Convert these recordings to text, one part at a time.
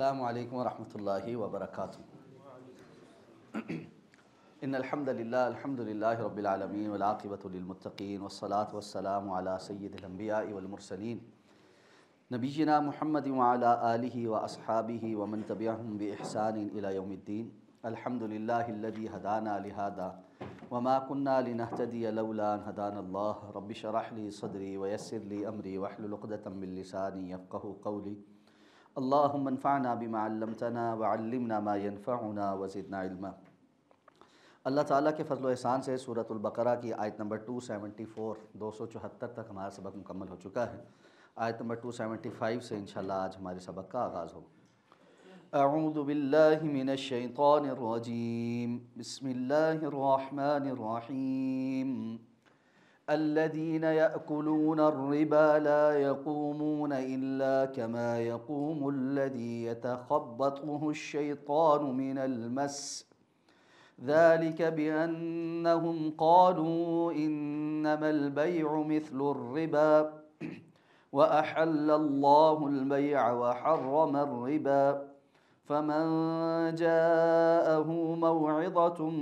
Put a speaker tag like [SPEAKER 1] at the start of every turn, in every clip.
[SPEAKER 1] अस्सलामु अलैकुम वरहमतुल्लाहि वबरकातुहू। इन्नल हम्दुलिल्लाहि रब्बिल आलमीन वल आक़िबतु लिल मुत्तक़ीन वस्सलातु वस्सलामु अला सय्यिदिल अंबियाइ वल मुरसलीन नबिय्यिना मुहम्मदिन व अला आलिहि व अस्हाबिहि व मन तबिअहुम बि इहसानिन इला यौमिद्दीन। अल्हम्दुलिल्लाहिल्लज़ी हदाना लिहादा व मा कुन्ना लिनहतदिय लौला अन हदानल्लाह। रब्बि शरह ली सदरी व यस्सिर ली अमरी वहलुल उक़दतम मिन लिसानी यफ़क़हू क़ौली। अल्लाहुम्मा अन्फ़अना बिमा अल्लमतना व अल्लिमना मा यनफ़अुना व ज़िदना इल्मा। अल्लाह ताला के फ़ज़ल व एहसान से सूरतुल बक़रा की आयत नंबर 274 274 तक हमारा सबक मुकम्मल हो चुका है। आयत नंबर 275 से इंशाअल्लाह आज हमारे सबक का आगाज़ हो। अऊज़ु बिल्लाहि मिनश शैतानिर रजीम, बिस्मिल्लाहिर रहमानिर रहीम। अल्लज़ीना यअकुलूनर रिबा ला यक़ूमून इल्ला कमा यक़ूमुल्लज़ी यतख़ब्बतुहुश शैतानु मिनल मस। ज़ालिक बिअन्नहुम क़ालू इन्नमल बैअु मिस्लुर रिबा व अहल्लल्लाहुल बैअ व हर्रमर रिबा। फ़मन जाअहु मौइज़तुम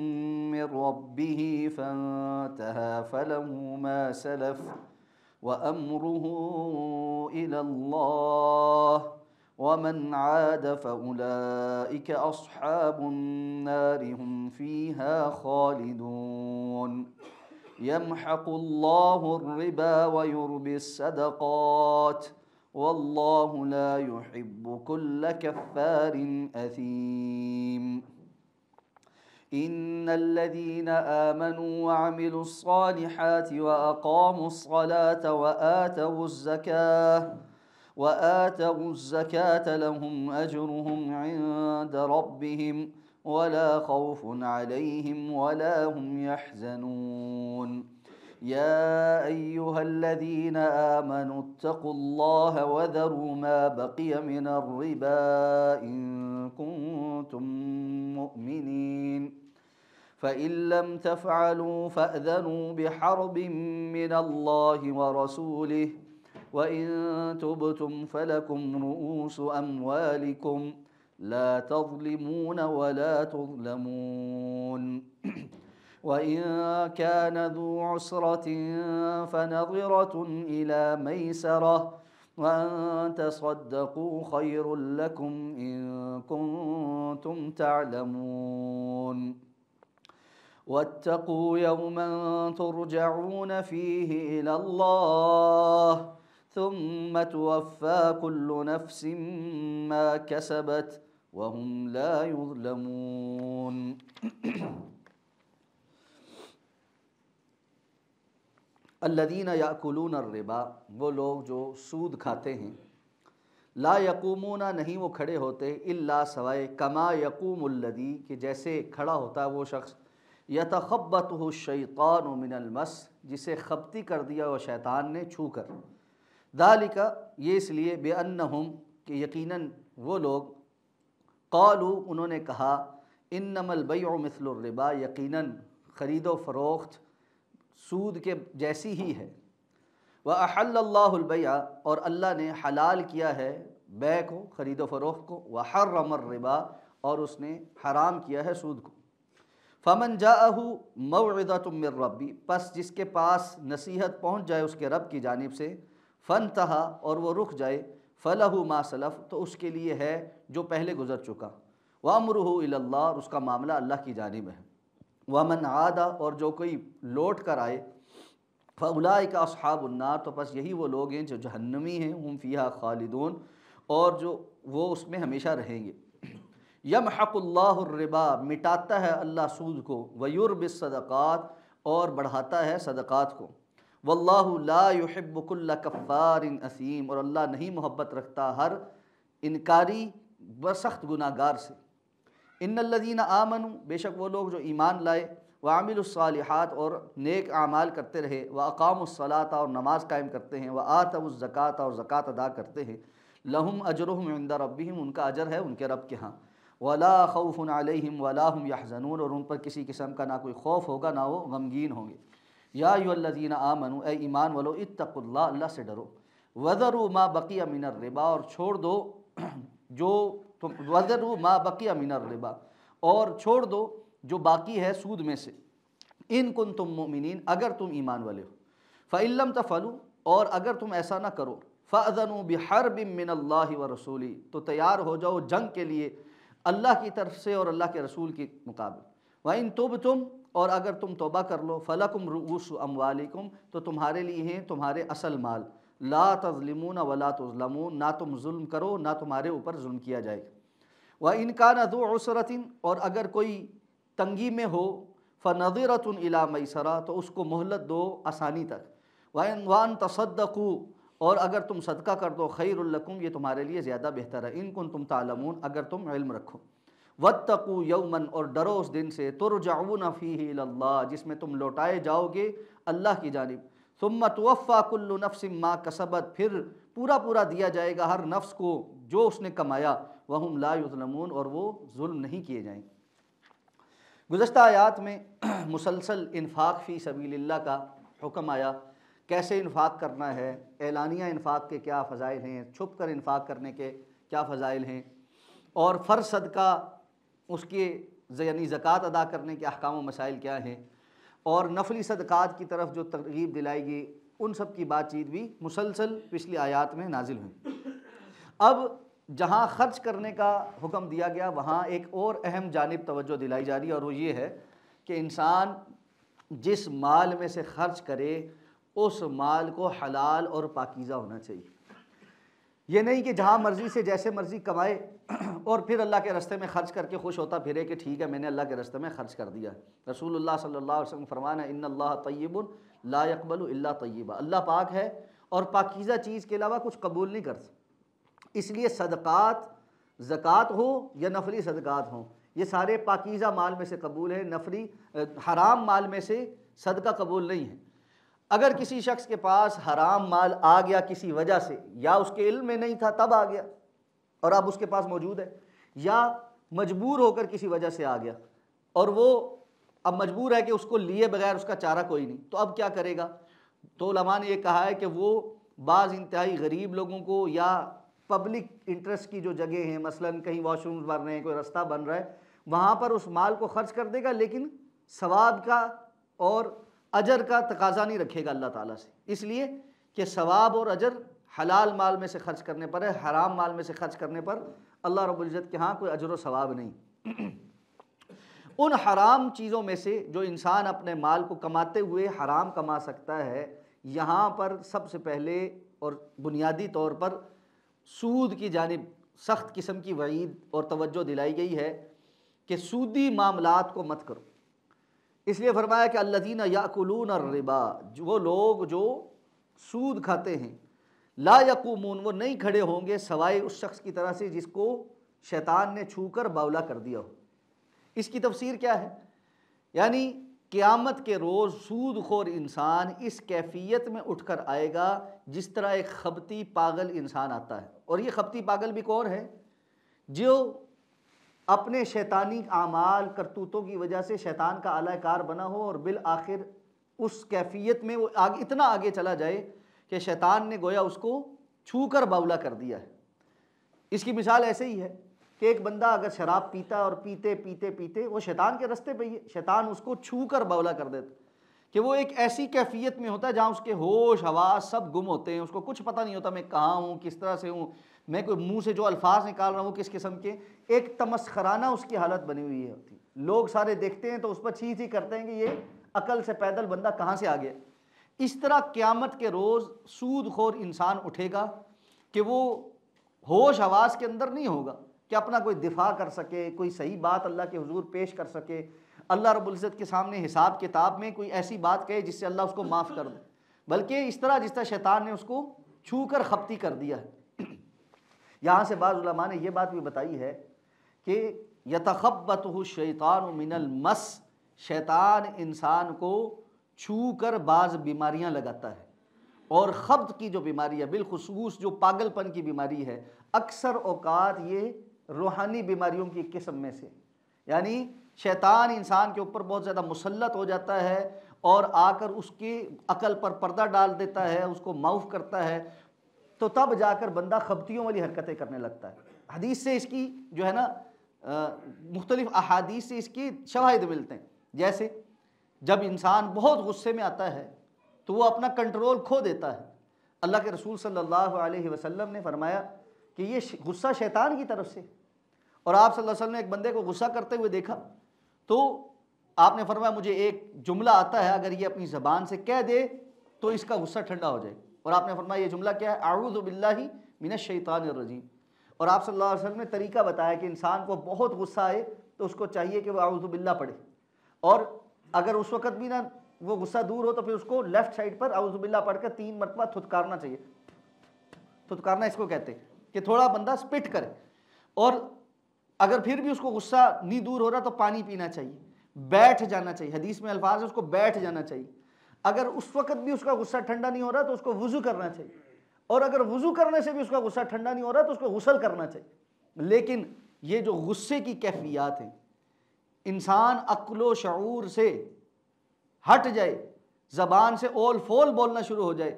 [SPEAKER 1] मिर रब्बिही फ़न्तहा फ़लहु मा सलफ़ व अम्रुहु इलल्लाह व मन आद फ़उलाइक अस्हाबुन नारि हुम फ़ीहा ख़ालिदून। यमहक़ुल्लाहुर रिबा व युर्बिस सदक़ात वल्लाहु ला युहिब्बु कुल्ल कफ़्फ़ारिन असीम। इन्नल्लज़ीना आमनू व अमिलुस्सालिहाति व अक़ामुस्सलाता व आतवुज़्ज़कात लहुम अज्रुहुम इंद रब्बिहिम वला खौफ़ुन अलैहिम वला हुम यहज़नून। या अय्युहल्लज़ीना आमनुत्तक़ुल्लाह वज़रू मा बक़िय मिनर रिबा इन कुन्तुम मुअ्मिनीन। फ़इन लम तफ़अलू फ़अज़नू बिहर्बिन मिनल्लाहि व रसूलिहि व इन तुबतुम फ़लकुम रुऊसु अम्वालिकुम ला तज़लिमून व ला तुज़लमून। व इन कान ज़ू उसरतिन फ़नज़िरतुन इला मैसरह व अन तसद्दक़ू ख़ैरुल लकुम इन कुन्तुम तअलमून। वत्तक़ू यौमन तुरजऊन फ़ीहि इलल्लाह सुम्मा तुवफ़्फ़ा कुल्लु नफ़्सिन मा कसबत व हुम ला युज़लमून। अल्लज़ीना याकुलूनर रिबा, वो लोग जो सूद खाते हैं, ला यक़ूमूना, नहीं वो खड़े होते, इल्ला सवाए कमा यक़ूमुल्लज़ी, कि जैसे खड़ा होता है वो शख्स, यतख़ब्बतुहु शैतानु मिनल मस, जिसे खबती कर दिया वो शैतान ने छू कर। ज़ालिका, ये इसलिए, बिअन्नहुम, कि यकीनन वो लोग, क़ालू, उन्होंने कहा, इन्नमल बैअु मिस्लुर रिबा, यकीनन ख़रीदो फ़रोख्त सूद के जैसी ही है। व अहल्लल्लाहुल बैअ, और अल्लाह ने हलाल किया है बै को, ख़रीदो फ़रोख्त को, व हर्रमर रिबा, और उसने हराम किया है सूद को। फ़मन जाअहु मौइज़तुम मिर रब्बी, पस जिसके पास नसीहत पहुँच जाए उसके रब की जानिब से, फ़न्तहा, और वो रुक जाए, फ़लहु मा सलफ़, तो उसके लिए है जो पहले गुज़र चुका। व अम्रुहु इलल्लाह, और उसका मामला अल्लाह की जानिब है। व मन आदा, और जो कोई लौट कर आए, फ़उलाइका अस्हाबुन्नार, तो बस यही वो लोग हैं जो जहन्नमी हैं, हुम फ़ीहा ख़ालिदून, और जो वो उसमें हमेशा रहेंगे। यमहक़ुल्लाहुर रिबा, मिटाता है अल्लाह सूद को, व युर्बिस सदक़ात, और बढ़ाता है सदक़ात को। वल्लाहु ला युहिब्बु कुल्ल कफ़्फ़ारिन असीम, और अल्लाह नहीं मोहब्बत रखता हर इनकारी व सख्त गुनाहगार से। इन्नल्लज़ीना आमनू, बेशक वो लोग जो ईमान लाए, व अमिलुस्सालिहात, और नेक आमाल करते रहे, व अक़ामुस्सलाता, और नमाज कायम करते हैं, व आतवुज़्ज़कात, और ज़कात अदा करते हैं, लहुम अजरुहुम इंद रब्बिहिम, उनका अजर है उनके रब के यहाँ। वला खौफ़ुन अलैहिम वला हुम यहज़नून, और उन पर किसी किस्म का ना कोई खौफ होगा ना वो गमगीन होंगे। या अय्युहल्लज़ीना आमनू, ए ईमान वालो, इत्तक़ुल्लाह, अल्लाह से डरो। वज़रू मा बक़िया मिनर रिबा, और छोड़ दो जो तुम वज़रू मा बकिया मिनर रिबा, और छोड़ दो जो बाकी है सूद में से, इन कुंतुम मुमिनीन, अगर तुम ईमान वाले हो। फ़इल्लम तफ़अलू, और अगर तुम ऐसा ना करो, फ़अज़नू बिहर्बिम मिनल्लाहि व रसूली, तो तैयार हो जाओ जंग के लिए अल्लाह की तरफ से और अल्लाह के रसूल के मुकाबले। व इन तुबतुम, और अगर तुम तौबा कर लो, फ़लकुम रुऊसु अमवालिकुम, तो तुम्हारे लिए हैं तुम्हारे असल माल, ला तज़लिमून वला तुज़लमून, ना तुम जुल्म करो ना तुम्हारे ऊपर जुल्म किया जाएगा। व इन कान ज़ू उसरतिन, और अगर कोई तंगी में हो, फ़नज़िरतुन इला मैसरा, तो उसको मोहलत दो आसानी तक। वान तसद्दक़ू, और अगर तुम सदका कर दो, खैरुल लकुम, ये तुम्हारे लिए ज़्यादा बेहतर है, इन कुन तुम तालमून, अगर तुम इल्म रखो। वत्तक़ू यौमन, और डरो उस दिन से, तुरजऊन फ़ीही इलल्लाह, जिसमें तुम लौटाए जाओगे अल्लाह की जानिब। सुम्मा तुवफ़्फ़ा कुल्लु नफ्सिम मा कसबत, फिर पूरा पूरा दिया जाएगा हर नफ्स को जो उसने कमाया, वहुम ला युज़लमून, और वो जुल्म नहीं किए जाएंगे। गुज़श्ता आयात में मुसलसल इन्फ़ाक़ फ़ी सबीलिल्लाह का हुक्म आया, कैसे इन्फ़ाक़ करना है, एलानिया इन्फ़ाक़ के क्या फ़ज़ाइल हैं, छुप कर इन्फ़ाक़ करने के क्या फ़ज़ाइल हैं, और फ़र्ज़ सदका उसके यानी ज़कात अदा करने के अहकाम व मसाइल क्या हैं, और नफली सदक़ात की तरफ जो तरगीब दिलाएगी, उन सब की बातचीत भी मुसलसल पिछली आयात में नाजिल हुई। अब जहाँ ख़र्च करने का हुक्म दिया गया, वहाँ एक और अहम जानिब तवज्जो दिलाई जा रही है, और वो ये है कि इंसान जिस माल में से ख़र्च करे उस माल को हलाल और पाकीज़ा होना चाहिए। ये नहीं कि जहाँ मर्ज़ी से जैसे मर्ज़ी कमाए और फिर अल्लाह के रास्ते में ख़र्च करके खुश होता फिरे कि ठीक है मैंने अल्लाह के रास्ते में ख़र्च कर दिया। रसूलुल्लाह सल्लल्लाहु अलैहि वसल्लम फरमाना, इन्नल्लाह तय्यिबुन ला यक़बलु इल्ला तय्यिबा, अल्लाह पाक है और पाकीज़ा चीज़ के अलावा कुछ कबूल नहीं करता। इसलिए सदक़ात, ज़कात हो या नफली सदक़ात हों, ये सारे पाकीज़ा माल में से कबूल है, नफली हराम माल में से सदका कबूल नहीं है। अगर किसी शख्स के पास हराम माल आ गया किसी वजह से, या उसके इल्म में नहीं था तब आ गया और अब उसके पास मौजूद है, या मजबूर होकर किसी वजह से आ गया और वो अब मजबूर है कि उसको लिए बगैर उसका चारा कोई नहीं, तो अब क्या करेगा? तो उलमा ने यह कहा है कि वो बाज़ इंतहाई गरीब लोगों को या पब्लिक इंटरेस्ट की जो जगह हैं, मसलन कहीं वॉशरूम बन रहे हैं, कोई रास्ता बन रहा है, वहाँ पर उस माल को खर्च कर देगा, लेकिन सवाब का और अजर का तकाजा नहीं रखेगा अल्लाह ताला से, इसलिए कि सवाब और अजर हलाल माल में से खर्च करने पर है, हराम माल में से खर्च करने पर अल्लाह रब्बुल इज़्ज़त के यहाँ कोई अजर व सवाब नहीं। उन हराम चीज़ों में से जो इंसान अपने माल को कमाते हुए हराम कमा सकता है, यहाँ पर सबसे पहले और बुनियादी तौर पर सूद की जानिब सख्त किस्म की वईद और तवज्जो दिलाई गई है कि सूदी मामलात को मत करो। इसलिए फरमाया कि अल्लज़ीना याकुलून अर्रिबा, वो लोग जो सूद खाते हैं, ला यक़ूमून, वो नहीं खड़े होंगे सवाए उस शख्स की तरह से जिसको शैतान ने छूकर बावला कर दिया हो। इसकी तफसीर क्या है? यानी क़यामत के रोज़ सूदखोर इंसान इस कैफियत में उठकर आएगा जिस तरह एक खबती पागल इंसान आता है। और ये खबती पागल भी कौन है? जो अपने शैतानी आमाल करतूतों की वजह से शैतान का आलाकार बना हो और बिल आखिर उस कैफियत में वो आगे इतना आगे चला जाए कि शैतान ने गोया उसको छू कर बावला कर दिया है। इसकी मिसाल ऐसे ही है कि एक बंदा अगर शराब पीता और पीते पीते पीते वो शैतान के रास्ते पे ही है, शैतान उसको छू कर बावला कर देता कि वो एक ऐसी कैफियत में होता है जहाँ उसके होश हवास सब गुम होते हैं, उसको कुछ पता नहीं होता मैं कहाँ हूँ, किस तरह से हूँ, मैं कोई मुंह से जो अल्फाज निकाल रहा हूँ किस किस्म के, एक तमस्खराना उसकी हालत बनी हुई है होती। लोग सारे देखते हैं तो उस पर चीज़ ही करते हैं कि ये अकल से पैदल बंदा कहाँ से आ गया। इस तरह क़यामत के रोज़ सूदखोर इंसान उठेगा कि वो होश हवास के अंदर नहीं होगा कि अपना कोई दिफा कर सके, कोई सही बात अल्लाह के हुजूर पेश कर सके, अल्लाह रब्बुल इज़्ज़त के सामने हिसाब किताब में कोई ऐसी बात कहे जिससे अल्लाह उसको माफ़ कर दे, बल्कि इस तरह जिस तरह शैतान ने उसको छू कर खपती कर दिया है। यहाँ से बाज़ उलमा ने यह बात भी बताई है कि यतखब्बतहु शैतानु मिनल मस, शैतान इंसान को छू कर बाज़ बीमारियाँ लगाता है, और खब्त की जो बीमारी है, बिलखुसूस जो पागलपन की बीमारी है, अक्सर औकात ये रूहानी बीमारियों की किस्म में से, यानी शैतान इंसान के ऊपर बहुत ज़्यादा मुसल्लत हो जाता है और आकर उसकी अकल पर पर्दा डाल देता है, उसको माऊफ करता है, तो तब जाकर बंदा खबतियों वाली हरकतें करने लगता है। हदीस से इसकी जो है ना मुख्तलिफ अहादीस से इसकी शवाहिद मिलते हैं। जैसे जब इंसान बहुत गुस्से में आता है तो वो अपना कंट्रोल खो देता है। अल्लाह के रसूल सल्लल्लाहु अलैहि वसल्लम ने फरमाया कि ये गुस्सा शैतान की तरफ से। और आप सल्लल्लाहु अलैहि वसल्लम ने एक बंदे को गुस्सा करते हुए देखा तो आपने फरमाया मुझे एक जुमला आता है, अगर ये अपनी ज़बान से कह दे तो इसका गुस्सा ठंडा हो जाए। और आपने फरमाया ये जुमला क्या है? अऊज़ु बिल्लाहि मिनश शैतानिर रजीम। और आप सल्लल्लाहु अलैहि वसल्लम ने तरीका बताया कि इंसान को बहुत गुस्सा आए तो उसको चाहिए कि वो अऊज़ु बिल्लाह पढ़े, और अगर उस वक़्त भी ना वो गुस्सा दूर हो तो फिर उसको लेफ़्ट साइड पर अऊज़ु बिल्लाह पढ़कर 3 मरतबा थुतकारना चाहिए। थुतकारना इसको कहते हैं कि थोड़ा बंदा स्पिट करे। और अगर फिर भी उसको गुस्सा नहीं दूर हो रहा तो पानी पीना चाहिए, बैठ जाना चाहिए। हदीस में अल्फाज है उसको बैठ जाना चाहिए। अगर उस वक़्त भी उसका गुस्सा ठंडा नहीं हो रहा तो उसको वुज़ू करना चाहिए, और अगर वुज़ू करने से भी उसका गुस्सा ठंडा नहीं हो रहा तो उसको गुस्ल करना चाहिए। लेकिन ये जो गुस्से की कैफियत हैं, इंसान अक्लो शऊर से हट जाए, ज़बान से ओल फोल बोलना शुरू हो जाए,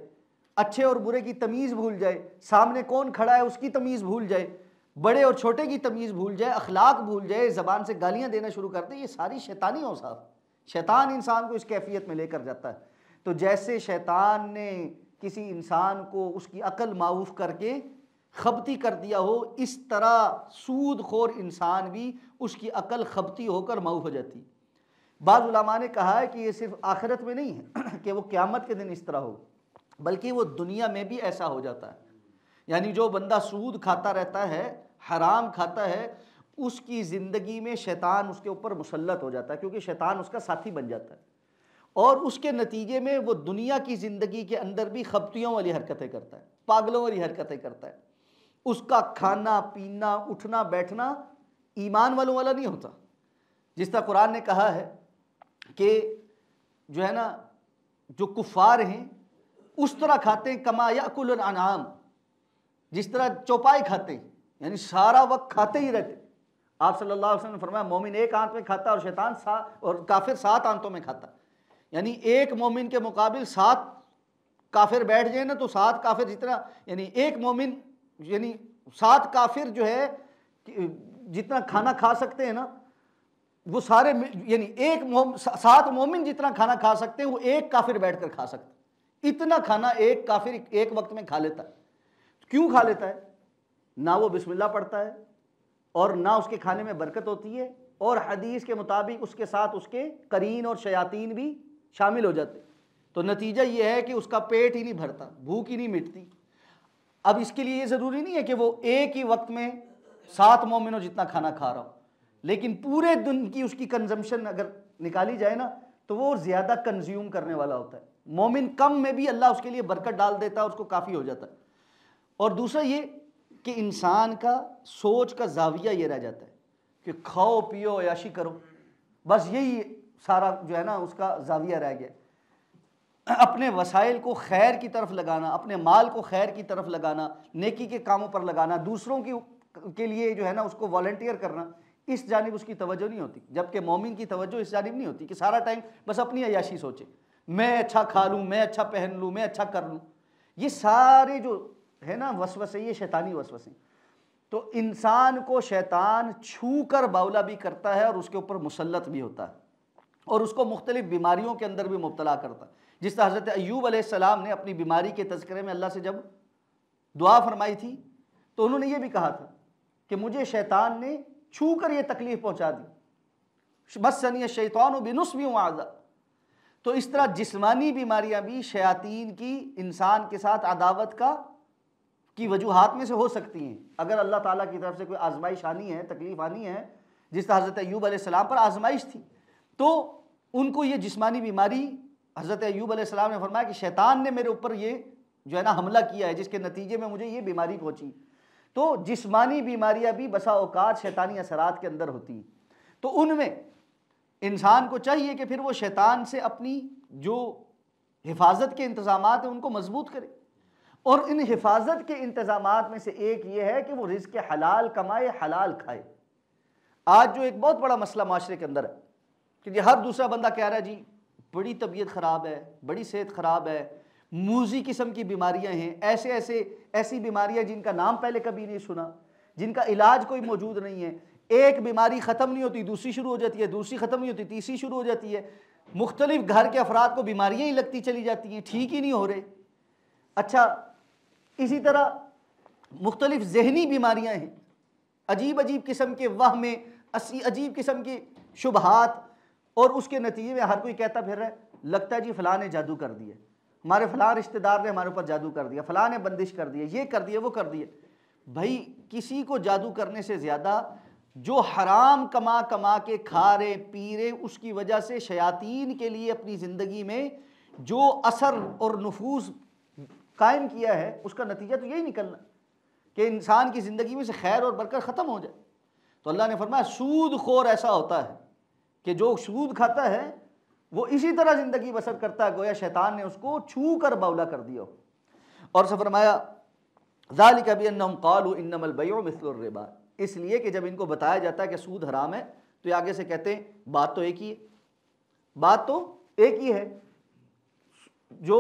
[SPEAKER 1] अच्छे और बुरे की तमीज़ भूल जाए, सामने कौन खड़ा है उसकी तमीज़ भूल जाए, बड़े और छोटे की तमीज़ भूल जाए, अखलाक भूल जाए, ज़बान से गालियाँ देना शुरू कर दे, ये सारी शैतानी औसाफ। शैतान इंसान को इस कैफियत में लेकर जाता है। तो जैसे शैतान ने किसी इंसान को उसकी अकल माऊफ करके खबती कर दिया हो, इस तरह सूद खोर इंसान भी उसकी अकल खबती होकर माऊफ हो जाती। बाज़ उलमा ने कहा है कि ये सिर्फ आखिरत में नहीं है कि वो क़यामत के दिन इस तरह हो, बल्कि वो दुनिया में भी ऐसा हो जाता है। यानी जो बंदा सूद खाता रहता है, हराम खाता है, उसकी ज़िंदगी में शैतान उसके ऊपर मुसल्लत हो जाता है, क्योंकि शैतान उसका साथी बन जाता है, और उसके नतीजे में वो दुनिया की ज़िंदगी के अंदर भी खबतियों वाली हरकतें करता है, पागलों वाली हरकतें करता है। उसका खाना पीना उठना बैठना ईमान वालों वाला नहीं होता। जिस तरह कुरान ने कहा है कि जो है ना जो कुफ़ार हैं उस तरह खाते हैं, कमा याकुलुल अनआम, जिस तरह चौपाई खाते हैं, यानी सारा वक्त खाते ही रहते। आप सल्लल्लाहु अलैहि वसल्लम ने फरमाया मोमिन एक आंत में खाता और शैतान और काफिर 7 आंतों में खाता। यानी एक मोमिन के मुकाबिल 7 काफिर बैठ जाए ना तो 7 काफिर जितना, यानी एक मोमिन यानी 7 काफिर जो है जितना खाना खा सकते हैं ना वो सारे, यानी 7 मोमिन जितना खाना खा सकते हैं वो एक काफिर बैठकर खा सकते। इतना खाना एक काफिर एक वक्त में खा लेता है। क्यों खा लेता है? ना वो बिस्मिल्लाह पढ़ता है और ना उसके खाने में बरकत होती है, और हदीस के मुताबिक उसके साथ उसके करीन और शयातीन भी शामिल हो जाते। तो नतीजा ये है कि उसका पेट ही नहीं भरता, भूख ही नहीं मिटती। अब इसके लिए ये ज़रूरी नहीं है कि वो एक ही वक्त में 7 मोमिनों जितना खाना खा रहा हो, लेकिन पूरे दिन की उसकी कंजम्पशन अगर निकाली जाए ना तो वो ज़्यादा कंज्यूम करने वाला होता है। मोमिन कम में भी अल्लाह उसके लिए बरकत डाल देता है, उसको काफ़ी हो जाता है। और दूसरा ये कि इंसान का सोच का जाविया ये रह जाता है कि खाओ पियो याशी करो, बस यही सारा जो है ना उसका जाविया रह गया। अपने वसाइल को खैर की तरफ लगाना, अपने माल को खैर की तरफ लगाना, नेकी के कामों पर लगाना, दूसरों के लिए जो है ना उसको वॉलंटियर करना, इस जानिब उसकी तवज्जो नहीं होती। जबकि मोमिन की तवज्जो इस जानिब नहीं होती कि सारा टाइम बस अपनी अयाशी सोचे, मैं अच्छा खा लूँ, मैं अच्छा पहन लूँ, मैं अच्छा कर लूँ। ये सारे जो है ना वसवसे, ये शैतानी वसवसे। तो इंसान को शैतान छू कर बाउला भी करता है और उसके ऊपर मुसल्लत भी होता है, और उसको मुख्तलिफ बीमारियों के अंदर भी मुब्तला करता है। जिस तरह हज़रत अय्यूब अलैहिस्सलाम ने अपनी बीमारी के तज़किरे में अल्लाह से जब दुआ फरमाई थी तो उन्होंने ये भी कहा था कि मुझे शैतान ने छू कर ये तकलीफ़ पहुँचा दी, मस्सनी शैतान बिनुस्बी व अज़ा। तो इस तरह जिस्मानी बीमारियाँ भी शयातीन की इंसान के साथ अदावत की वजूहात में से हो सकती हैं। अगर अल्लाह ताला की तरफ से कोई आजमाइश आनी है, तकलीफ़ आनी है, जिस तरह हज़रत अय्यूब अलैहिस्सलाम पर आजमाइश थी, तो उनको ये जिस्मानी बीमारी, हज़रत अय्यूब अलैहिस्सलाम ने फरमाया कि शैतान ने मेरे ऊपर ये जो है ना हमला किया है, जिसके नतीजे में मुझे ये बीमारी पहुँची। तो जिस्मानी बीमारियाँ भी बसा औकात शैतानी असरात के अंदर होती हैं। तो उनमें इंसान को चाहिए कि फिर वो शैतान से अपनी जो हिफाजत के इंतज़ामात हैं उनको मजबूत करे, और इन हिफाजत के इंतज़ामात में से एक ये है कि वो रिज़्क़ हलाल कमाए, हलाल खाए। आज जो एक बहुत बड़ा मसला माशरे के अंदर है कि हर दूसरा बंदा कह रहा है जी बड़ी तबीयत ख़राब है, बड़ी सेहत ख़राब है, मूजी किस्म की बीमारियां हैं, ऐसी बीमारियां जिनका नाम पहले कभी नहीं सुना, जिनका इलाज कोई मौजूद नहीं है। एक बीमारी ख़त्म नहीं होती दूसरी शुरू हो जाती है, दूसरी ख़त्म नहीं होती तीसरी शुरू हो जाती है। मुख्तलिफ घर के अफराद को बीमारियाँ ही लगती चली जाती हैं, ठीक ही नहीं हो रहे। अच्छा, इसी तरह मुख्तलिफ जहनी बीमारियाँ हैं, अजीब अजीब किस्म के वहम, अजीब किस्म की शुबहात, और उसके नतीजे में हर कोई कहता फिर रहा है लगता है जी फ़लाँ ने जादू कर दिया, हमारे फ़लाँ रिश्तेदार ने हमारे ऊपर जादू कर दिया, फ़लाँ ने बंदिश कर दिया, ये कर दिया वो कर दिया। भाई किसी को जादू करने से ज़्यादा जो हराम कमा कमा के खा रहे पी रहे, उसकी वजह से शयातीन के लिए अपनी ज़िंदगी में जो असर और नफूज़ कायम किया है, उसका नतीजा तो यही निकलना कि इंसान की ज़िंदगी में से खैर और बरकत ख़त्म हो जाए। तो अल्लाह ने फरमाया सूद खोर ऐसा होता है कि जो सूद खाता है वो इसी तरह ज़िंदगी बसर करता है, गोया शैतान ने उसको छू कर बाउला कर दिया। और से फरमाया ज़ालिका बिअन्नहुम क़ालू इन्नमल बैउ मिस्लुर रिबा, इसलिए कि जब इनको बताया जाता है कि सूद हराम है तो ये आगे से कहते हैं बात तो एक ही है, बात तो एक ही है, जो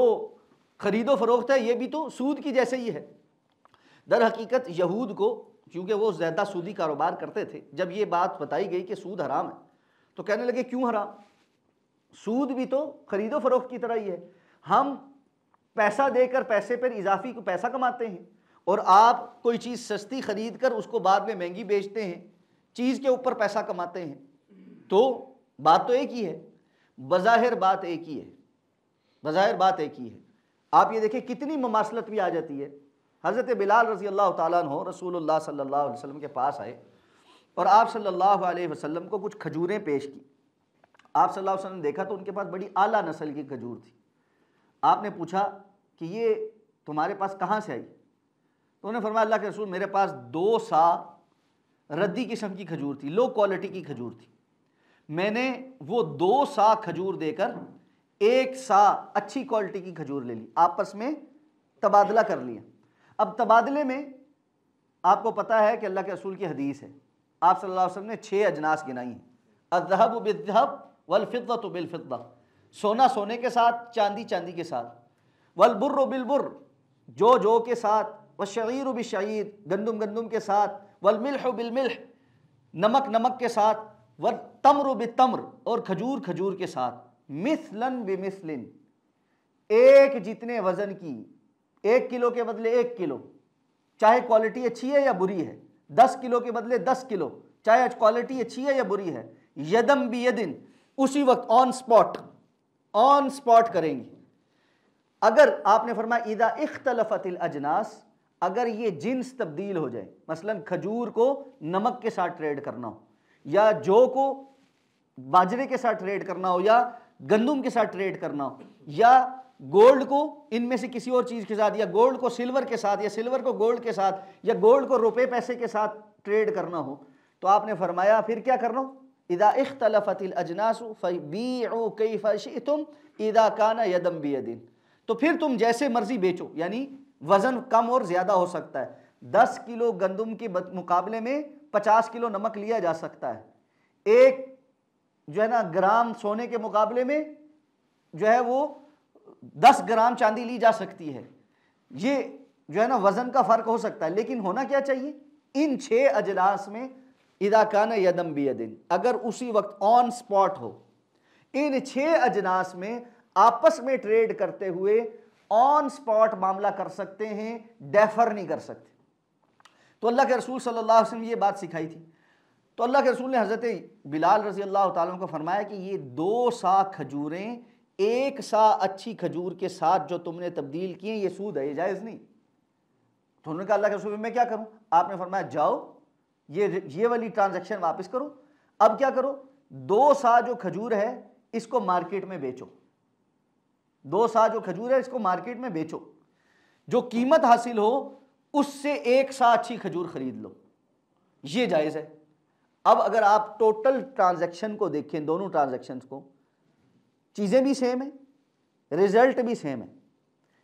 [SPEAKER 1] ख़रीदो फरोख्त है ये भी तो सूद की जैसे ही है। दर हकीकत यहूद को, क्योंकि वो ज़्यादा सूदी कारोबार करते थे, जब ये बात बताई गई कि सूद हराम है तो कहने लगे क्यों हराम, सूद भी तो ख़रीदो फरोख्त की तरह ही है, हम पैसा देकर पैसे पर इजाफी को पैसा कमाते हैं और आप कोई चीज़ सस्ती ख़रीद कर उसको बाद में महंगी बेचते हैं, चीज़ के ऊपर पैसा कमाते हैं, तो बात तो एक ही है, बज़ाहिर बात एक ही है, बज़ाहिर बात एक ही है। आप ये देखें कितनी ममासलत भी आ जाती है। हज़रत बिलाल रज़ी अल्लाह ताला अन्हु रसूलुल्लाह सल्लल्लाहु अलैहि वसल्लम के पास आए और आप सल्लल्लाहु अलैहि वसल्लम को कुछ खजूरें पेश की। आप सल्लल्लाहु अलैहि वसल्लम ने देखा तो उनके पास बड़ी आला नस्ल की खजूर थी। आपने पूछा कि ये तुम्हारे पास कहाँ से आई? तो उन्होंने फरमाया अल्लाह के रसूल मेरे पास 2 सा रद्दी किस्म की खजूर थी, लो क्वालिटी की खजूर थी, मैंने वो 2 सा खजूर देकर 1 सा अच्छी क्वालिटी की खजूर ले ली, आपस में तबादला कर लिया। अब तबादले में आपको पता है कि अल्लाह के रसूल की हदीस है, आप सल्लल्लाहु अलैहि वसल्लम ने 6 अजनास गिनाई हैं, अज़्ज़हबु बिज़्ज़हब वल फ़िद्दतु बिल फ़िद्दा, सोना सोने के साथ, चांदी चांदी के साथ, वल बुर्रु बिल बुर्र, जो के साथ, वश्शईरु बिश्शईर, गंदुम गंदुम के साथ, वल मिल्हु बिल मिल्ह, नमक नमक के साथ, वल तम्रु बित्तम्र, और खजूर खजूर के साथ, मिस्लन बिमिस्लिन, एक जितने वज़न की, 1 किलो के बदले 1 किलो, चाहे क्वालिटी अच्छी है या बुरी है, 10 किलो के बदले 10 किलो, चाहे क्वालिटी अच्छी है या बुरी है, यदम बि यदिन, उसी वक्त ऑन स्पॉट करेंगे। अगर आपने फरमाया इदा इख्तलफतिल अजनास, अगर ये जिन्स तब्दील हो जाए, मसलन खजूर को नमक के साथ ट्रेड करना हो, या जौ को बाजरे के साथ ट्रेड करना हो, या गंदुम के साथ ट्रेड करना हो, या गोल्ड को इनमें से किसी और चीज़ के साथ, या गोल्ड को सिल्वर के साथ, या सिल्वर को गोल्ड के साथ, या गोल्ड को रुपए पैसे के साथ ट्रेड करना हो, तो आपने फरमाया फिर क्या करना हो, इदा इख्तलफतिल अजनासु फबीउ कैफा शिअतुम इदा काना यदम बियदिन, तो फिर तुम जैसे मर्जी बेचो, यानी वज़न कम और ज़्यादा हो सकता है, 10 किलो गंदुम के मुकाबले में 50 किलो नमक लिया जा सकता है, एक जो है ना ग्राम सोने के मुकाबले में जो है वो 10 ग्राम चांदी ली जा सकती है, ये जो है ना वज़न का फ़र्क हो सकता है, लेकिन होना क्या चाहिए, इन 6 अजलास में इदा काना यदम बियदिन, अगर उसी वक्त ऑन स्पॉट हो, इन 6 अजनास में आपस में ट्रेड करते हुए ऑन स्पॉट मामला कर सकते हैं, डेफर नहीं कर सकते। तो अल्लाह के रसूल सल्लल्लाहु अलैहि वसल्लम ये बात सिखाई थी। तो अल्लाह के रसूल ने हज़रत बिलाल रज़ी अल्लाह ताला अन्हु को फरमाया कि ये 2 सा खजूरें 1 सा अच्छी खजूर के साथ जो तुमने तब्दील किए ये सूद है, ये जायज़ नहीं। तो उन्होंने कहा अल्लाह के रसूल मैं क्या करूँ? आपने फरमाया जाओ ये वाली ट्रांजैक्शन वापस करो, अब क्या करो, 2 सा जो खजूर है इसको मार्केट में बेचो, 2 सा जो खजूर है इसको मार्केट में बेचो, जो कीमत हासिल हो उससे 1 सा अच्छी खजूर खरीद लो, ये जायज़ है। अब अगर आप टोटल ट्रांजैक्शन को देखें, दोनों ट्रांजैक्शंस को, चीज़ें भी सेम है, रिजल्ट भी सेम है,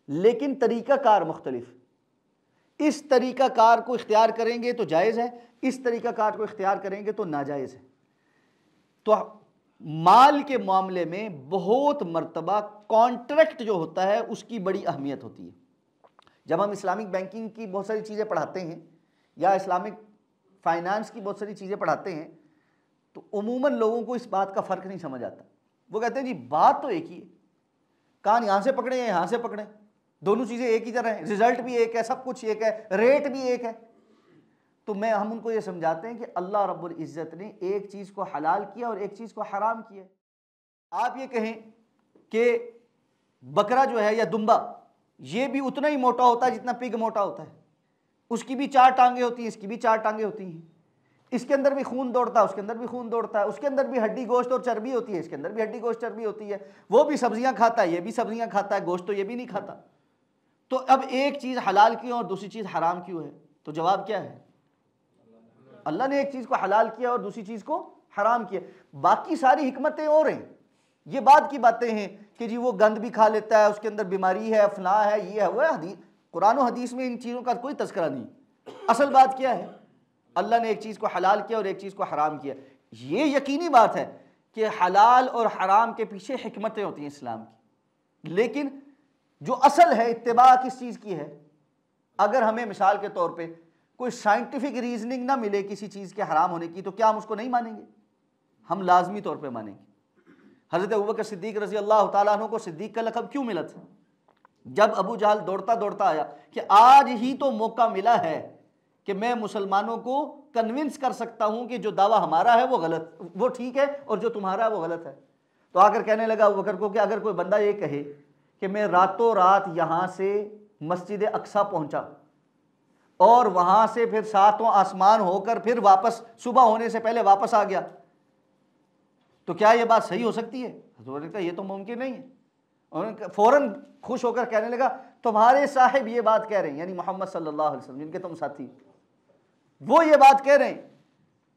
[SPEAKER 1] लेकिन तरीक़ाकार मुख्तलिफ। इस तरीक़ाकार को इख्तियार करेंगे तो जायज़ है, इस तरीक़ाकार को इख्तियार करेंगे तो नाजायज़ है। तो माल के मामले में बहुत मर्तबा कॉन्ट्रैक्ट जो होता है उसकी बड़ी अहमियत होती है। जब हम इस्लामिक बैंकिंग की बहुत सारी चीज़ें पढ़ाते हैं या इस्लामिक फाइनेंस की बहुत सारी चीज़ें पढ़ाते हैं तो उमूमन लोगों को इस बात का फ़र्क नहीं समझ आता। वो कहते हैं जी बात तो एक ही है, कान यहाँ से पकड़े या यहाँ से पकड़े, दोनों चीज़ें एक ही तरह हैं, रिजल्ट भी एक है, सब कुछ एक है, रेट भी एक है। तो हम उनको ये समझाते हैं कि अल्लाह रब्बुल इज़्ज़त ने एक चीज़ को हलाल किया और एक चीज़ को हराम किया। आप ये कहें कि बकरा जो है या दुम्बा, ये भी उतना ही मोटा होता है जितना पिग मोटा होता है, उसकी भी 4 टांगे होती हैं, इसकी भी 4 टांगे होती हैं, इसके अंदर भी खून दौड़ता है, उसके अंदर भी खून दौड़ता है, उसके अंदर भी हड्डी गोश्त और चर्बी होती है, इसके अंदर भी हड्डी गोश्त चर्बी होती है, वो भी सब्जियां खाता है, ये भी सब्जियां खाता है, गोश्त तो ये भी नहीं खाता। तो अब एक चीज़ हलाल क्यों और दूसरी चीज़ हराम क्यों है? तो जवाब क्या है? अल्लाह ने एक चीज़ को हलाल किया और दूसरी चीज़ को हराम किया। बाकी सारी हिकमतें और हैं, ये बात की बातें हैं कि जी वो गंद भी खा लेता है, उसके अंदर बीमारी है, फला है, ये है, वो है। हदीस, कुरान और हदीस में इन चीज़ों का कोई तज़किरा नहीं। असल बात क्या है? अल्लाह ने एक चीज़ को हलाल किया और एक चीज़ को हराम किया। ये यकीनी बात है कि हलाल और हराम के पीछे हिकमतें होती हैं इस्लाम की, लेकिन जो असल है इत्तिबा किस चीज़ की है? अगर हमें मिसाल के तौर पे कोई साइंटिफिक रीजनिंग ना मिले किसी चीज़ के हराम होने की, तो क्या हम उसको नहीं मानेंगे? हम लाजमी तौर पे मानेंगे। हज़रत अबू बकर सिद्दीक़ रज़ी अल्लाह ताला अन्हु को सिद्दीक़ का लक़ब क्यों मिला था? जब अबू जहल दौड़ता दौड़ता आया कि आज ही तो मौका मिला है कि मैं मुसलमानों को कन्विंस कर सकता हूं कि जो दावा हमारा है वो गलत, वो ठीक है, और जो तुम्हारा है वो गलत है। तो आकर कहने लगा अबू बकर को कि अगर कोई बंदा ये कहे कि मैं रातों रात यहाँ से मस्जिद अक्सा पहुँचा और वहाँ से फिर 7वां आसमान होकर फिर वापस सुबह होने से पहले वापस आ गया, तो क्या ये बात सही हो सकती है? हज़रत ने कहा ये तो मुमकिन नहीं है। उन्होंने फ़ौरन खुश होकर कहने लगा तुम्हारे साहिब ये बात कह रहे हैं, यानी मोहम्मद सल्लल्लाहु अलैहि वसल्लम जिनके तुम साथी, वो ये बात कह रहे हैं।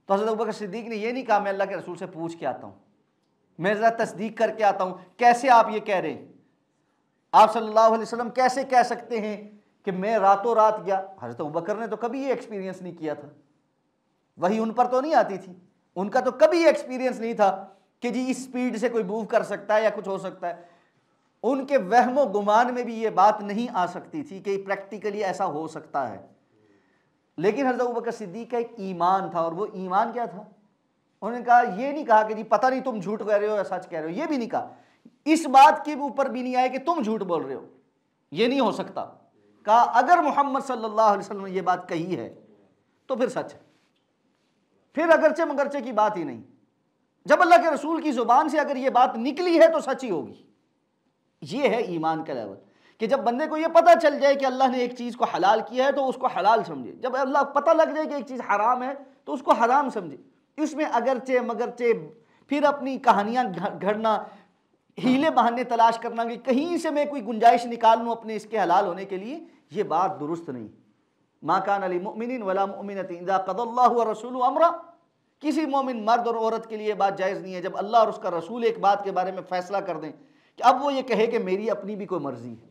[SPEAKER 1] तो हज़रत अबू बकर सिद्दीक़ ने ये नहीं कहा मैं अल्लाह के रसूल से पूछ के आता हूँ, मैं ज़रा तस्दीक करके आता हूँ, कैसे आप ये कह रहे हैं? आप सल्लल्लाहु अलैहि वसल्लम कैसे कह सकते हैं कि मैं रातों रात गया? हज़रत अबू बकर ने तो कभी ये एक्सपीरियंस नहीं किया था, वही उन पर तो नहीं आती थी, उनका तो कभी ये एक्सपीरियंस नहीं था कि जी इस स्पीड से कोई मूव कर सकता है या कुछ हो सकता है। उनके वहमो गुमान में भी ये बात नहीं आ सकती थी कि प्रैक्टिकली ऐसा हो सकता है। लेकिन हज़रत अबू बकर सिद्दीक़ का एक ईमान था, और वो ईमान क्या था? उन्होंने कहा, ये नहीं कहा कि जी पता नहीं तुम झूठ कह रहे हो या सच कह रहे हो, ये भी नहीं कहा, इस बात के ऊपर भी नहीं आए कि तुम झूठ बोल रहे हो, ये नहीं हो सकता। कहा अगर मोहम्मद सल्लल्लाहु अलैहि वसल्लम ने ये बात कही है तो फिर सच है, फिर अगरचे मगरचे की बात ही नहीं। जब अल्लाह के रसूल की ज़ुबान से अगर ये बात निकली है तो सच ही होगी। ये है ईमान का लेवल, कि जब बंदे को ये पता चल जाए कि अल्लाह ने एक चीज़ को हलाल किया है तो उसको हलाल समझे, जब अल्लाह पता लग जाए कि एक चीज़ हराम है तो उसको हराम समझे। इसमें अगरचे मगरचे फिर अपनी कहानियाँ घड़ना, हीले बहाने तलाश करना कि कहीं से मैं कोई गुंजाइश निकाल लूँ अपने इसके हलाल होने के लिए, ये बात दुरुस्त नहीं। मा कान लिमुमिनिन वला मुमिनतिन इज़ा क़ज़ल्लाहु व रसूलुहु अमरा, किसी मोमिन मर्द और औरत के लिए बात जायज़ नहीं है जब अल्लाह और उसका रसूल एक बात के बारे में फ़ैसला कर दें कि अब वो ये कहे कि मेरी अपनी भी कोई मर्ज़ी है,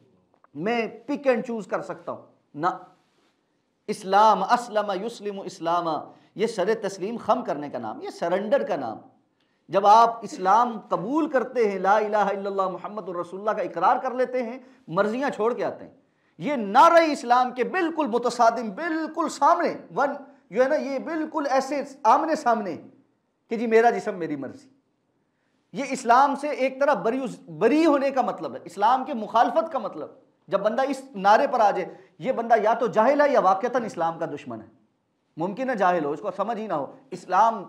[SPEAKER 1] मैं पिक एंड चूज़ कर सकता हूँ ना। इस्लाम अस्लम युस्लिम इस्लामा, ये सर तस्लीम खम करने का नाम, ये सरेंडर का नाम। जब आप इस्लाम कबूल करते हैं, ला इलाहा इल्लल्लाह मुहम्मदुर रसूलुल्लाह का इकरार कर लेते हैं, मर्जियाँ छोड़ के आते हैं। ये नारा इस्लाम के बिल्कुल मुतसादिम, बिल्कुल सामने वन जो है ना, ये बिल्कुल ऐसे आमने सामने कि जी मेरा जिस्म मेरी मर्जी। ये इस्लाम से एक तरह बरी होने का मतलब है, इस्लाम के मुखालफत का मतलब। जब बंदा इस नारे पर आ जाए, ये बंदा या तो जाहिल है या वाक़तन इस्लाम का दुश्मन है। मुमकिन है जाहिल हो, इसको समझ ही ना हो, इस्लाम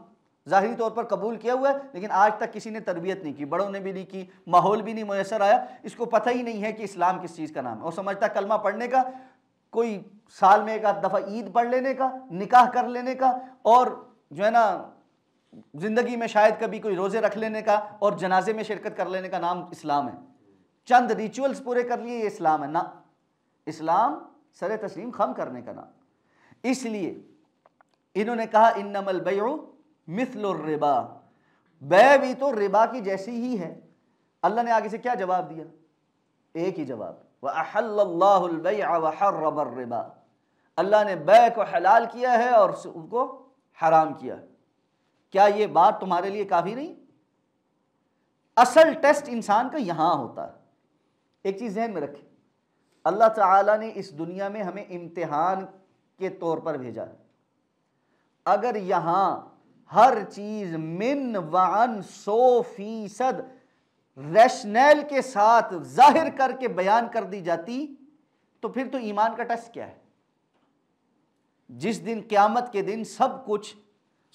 [SPEAKER 1] ज़ाहिरी तौर पर कबूल किया हुआ है लेकिन आज तक किसी ने तरबियत नहीं की, बड़ों ने भी नहीं की, माहौल भी नहीं मैसर आया, इसको पता ही नहीं है कि इस्लाम किस चीज़ का नाम है। और समझता कलमा पढ़ने का, कोई साल में एक आध दफ़ा ईद पढ़ लेने का, निकाह कर लेने का, और जो है ना ज़िंदगी में शायद कभी कोई रोज़े रख लेने का और जनाजे में शिरकत कर लेने का नाम इस्लाम है। चंद रिचुअल्स पूरे कर लिए, ये इस्लाम है ना। इस्लाम सर तस्लीम खम करने का नाम। इसलिए इन्होंने कहा इन्नमल बैउ मिस्लुर रिबा, बै भी तो रिबा की जैसी ही है। अल्लाह ने आगे से क्या जवाब दिया? एक ही जवाब, व अहल्लल्लाहुल बैअ व हर्रमर रिबा, अल्लाह ने बै को हलाल किया है और उसको हराम किया। क्या ये बात तुम्हारे लिए काफ़ी नहीं? असल टेस्ट इंसान का यहाँ होता है। एक चीज़ ध्यान में रखें, अल्लाह ताला ने इस दुनिया में हमें इम्तिहान के तौर पर भेजा है, अगर यहाँ हर चीज मिन वान 100% रैशनल के साथ जाहिर करके बयान कर दी जाती तो फिर तो ईमान का टेस्ट क्या है? जिस दिन क़यामत के दिन सब कुछ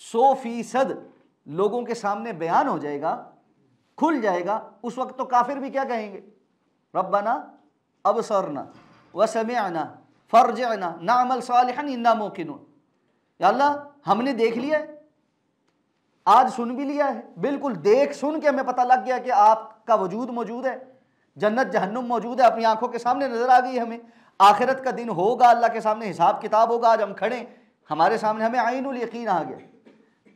[SPEAKER 1] 100% लोगों के सामने बयान हो जाएगा, खुल जाएगा, उस वक्त तो काफिर भी क्या कहेंगे? रब्बना अबसरना व समिअना फरजिअना नअमल सालिहन इन्ना मूकिनून। या अल्लाह, हमने देख लिया है, आज सुन भी लिया है, बिल्कुल देख सुन के हमें पता लग गया कि आपका वजूद मौजूद है, जन्नत जहन्नुम मौजूद है, अपनी आंखों के सामने नजर आ गई हमें, आखिरत का दिन होगा, अल्लाह के सामने हिसाब किताब होगा, आज हम खड़े हमारे सामने, हमें आइनुल यकीन आ गया,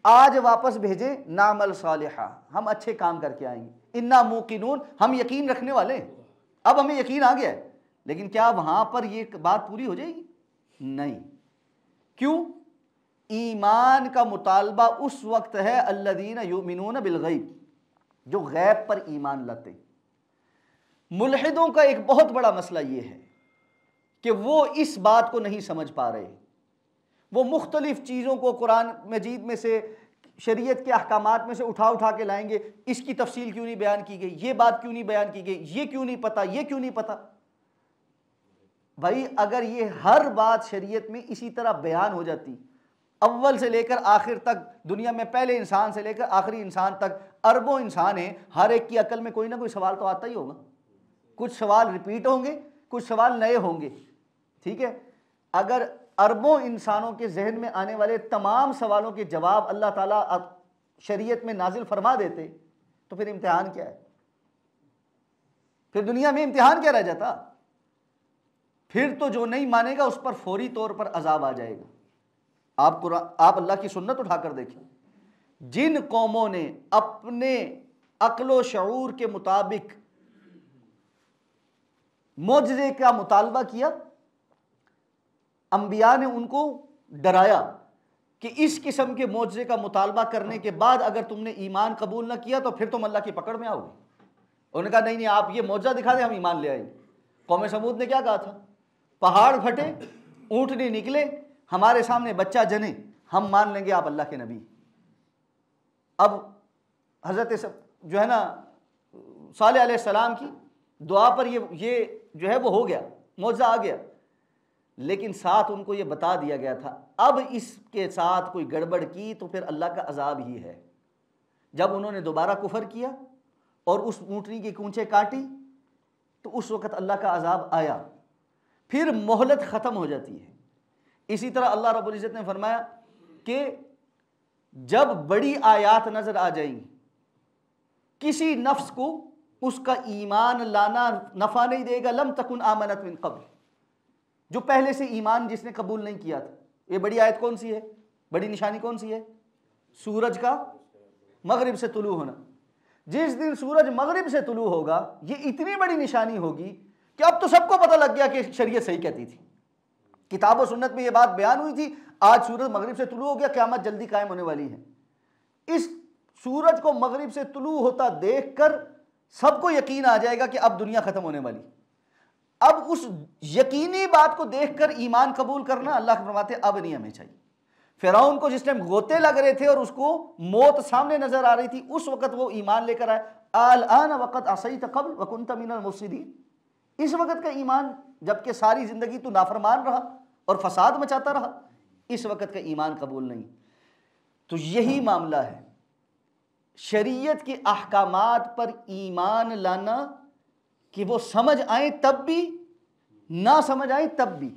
[SPEAKER 1] आज वापस भेजे नामल सालिहा, हम अच्छे काम करके आएंगे, इन्ना मूकिनून, हम यकीन रखने वाले, अब हमें यकीन आ गया है। लेकिन क्या वहां पर ये बात पूरी हो जाएगी? नहीं। क्यों? ईमान का मुतालबा उस वक्त है अल्लज़ीना युमिनून बिल गैब, जो गैब पर ईमान लाते। मुल्हिदों का एक बहुत बड़ा मसला ये है कि वो इस बात को नहीं समझ पा रहे, वो मुख्तलिफ चीज़ों को कुरान मजीद में से, शरीयत के अहकामात में से उठा के लाएंगे, इसकी तफसील क्यों नहीं बयान की गई, ये बात क्यों नहीं बयान की गई, ये क्यों नहीं पता, ये क्यों नहीं पता। भाई अगर ये हर बात शरीयत में इसी तरह बयान हो जाती, अव्वल से लेकर आखिर तक, दुनिया में पहले इंसान से लेकर आखिरी इंसान तक अरबों इंसान हैं, हर एक की अकल में कोई ना कोई सवाल तो आता ही होगा, कुछ सवाल रिपीट होंगे, कुछ सवाल नए होंगे, ठीक है। अगर अरबों इंसानों के जहन में आने वाले तमाम सवालों के जवाब अल्लाह ताला शरीयत में नाजिल फरमा देते तो फिर इम्तिहान क्या है? फिर दुनिया में इम्तिहान क्या रह जाता? फिर तो जो नहीं मानेगा उस पर फौरी तौर पर अजाब आ जाएगा। आप अल्लाह की सुन्नत उठाकर देखें, जिन कौमों ने अपने अक्लो शऊर के मुताबिक मोजज़े का मुतालबा किया, अंबिया ने उनको डराया कि इस किस्म के मोजज़े का मुतालबा करने के बाद अगर तुमने ईमान कबूल ना किया तो फिर तुम अल्लाह की पकड़ में आओगे। उन्होंने कहा नहीं नहीं, आप ये मोजज़ा दिखा दें, हम ईमान ले आएंगे। कौम समूद ने क्या कहा था? पहाड़ फटे, ऊँटनी निकले, हमारे सामने बच्चा जने, हम मान लेंगे आप अल्लाह के नबी। अब हज़रत जो है ना सालेह अलैहिस्सलाम की दुआ पर ये जो है वो हो गया, मौजज़ा आ गया, लेकिन साथ उनको ये बता दिया गया था अब इसके साथ कोई गड़बड़ की तो फिर अल्लाह का अजाब ही है। जब उन्होंने दोबारा कुफर किया और उस ऊँटनी की कूंचें काटी तो उस वक़्त अल्लाह का अजाब आया, फिर मोहलत ख़त्म हो जाती है। इसी तरह अल्लाह रब्बुल इज़्ज़त ने फरमाया कि जब बड़ी आयात नज़र आ जाएंगी, किसी नफ्स को उसका ईमान लाना नफ़ा नहीं देगा, लम तकुन आमनत मिन क़ब्ल, जो पहले से ईमान जिसने कबूल नहीं किया था। ये बड़ी आयत कौन सी है? बड़ी निशानी कौन सी है? सूरज का मगरिब से तुलू होना। जिस दिन सूरज मगरिब से तुलू होगा, ये इतनी बड़ी निशानी होगी कि अब तो सबको पता लग गया कि शरीयत सही कहती थी, किताब और सुन्नत में ये बात बयान हुई थी, आज सूरज मगरिब से तुलू हो गया, क़यामत जल्दी कायम होने वाली है। इस सूरज को मगरिब से तुलू होता देखकर सबको यकीन आ जाएगा कि अब दुनिया खत्म होने वाली। अब उस यकीनी बात को देखकर ईमान कबूल करना, अल्लाह फरमाते अब नहीं हमें चाहिए। फिरौन को जिस टाइम गोते लग रहे थे और उसको मौत सामने नजर आ रही थी, उस वक्त वो ईमान लेकर आए, अल आन वक़द असैत क़ब्ल व कुन्त मिनल मुफ़सिदीन। इस वक्त का ईमान, जबकि सारी जिंदगी तू नाफरमान रहा और फसाद मचाता रहा, इस वक्त का ईमान कबूल नहीं। तो यही मामला है, शरीयत के अहकामात पर ईमान लाना कि वो समझ आए तब भी, ना समझ आए तब भी,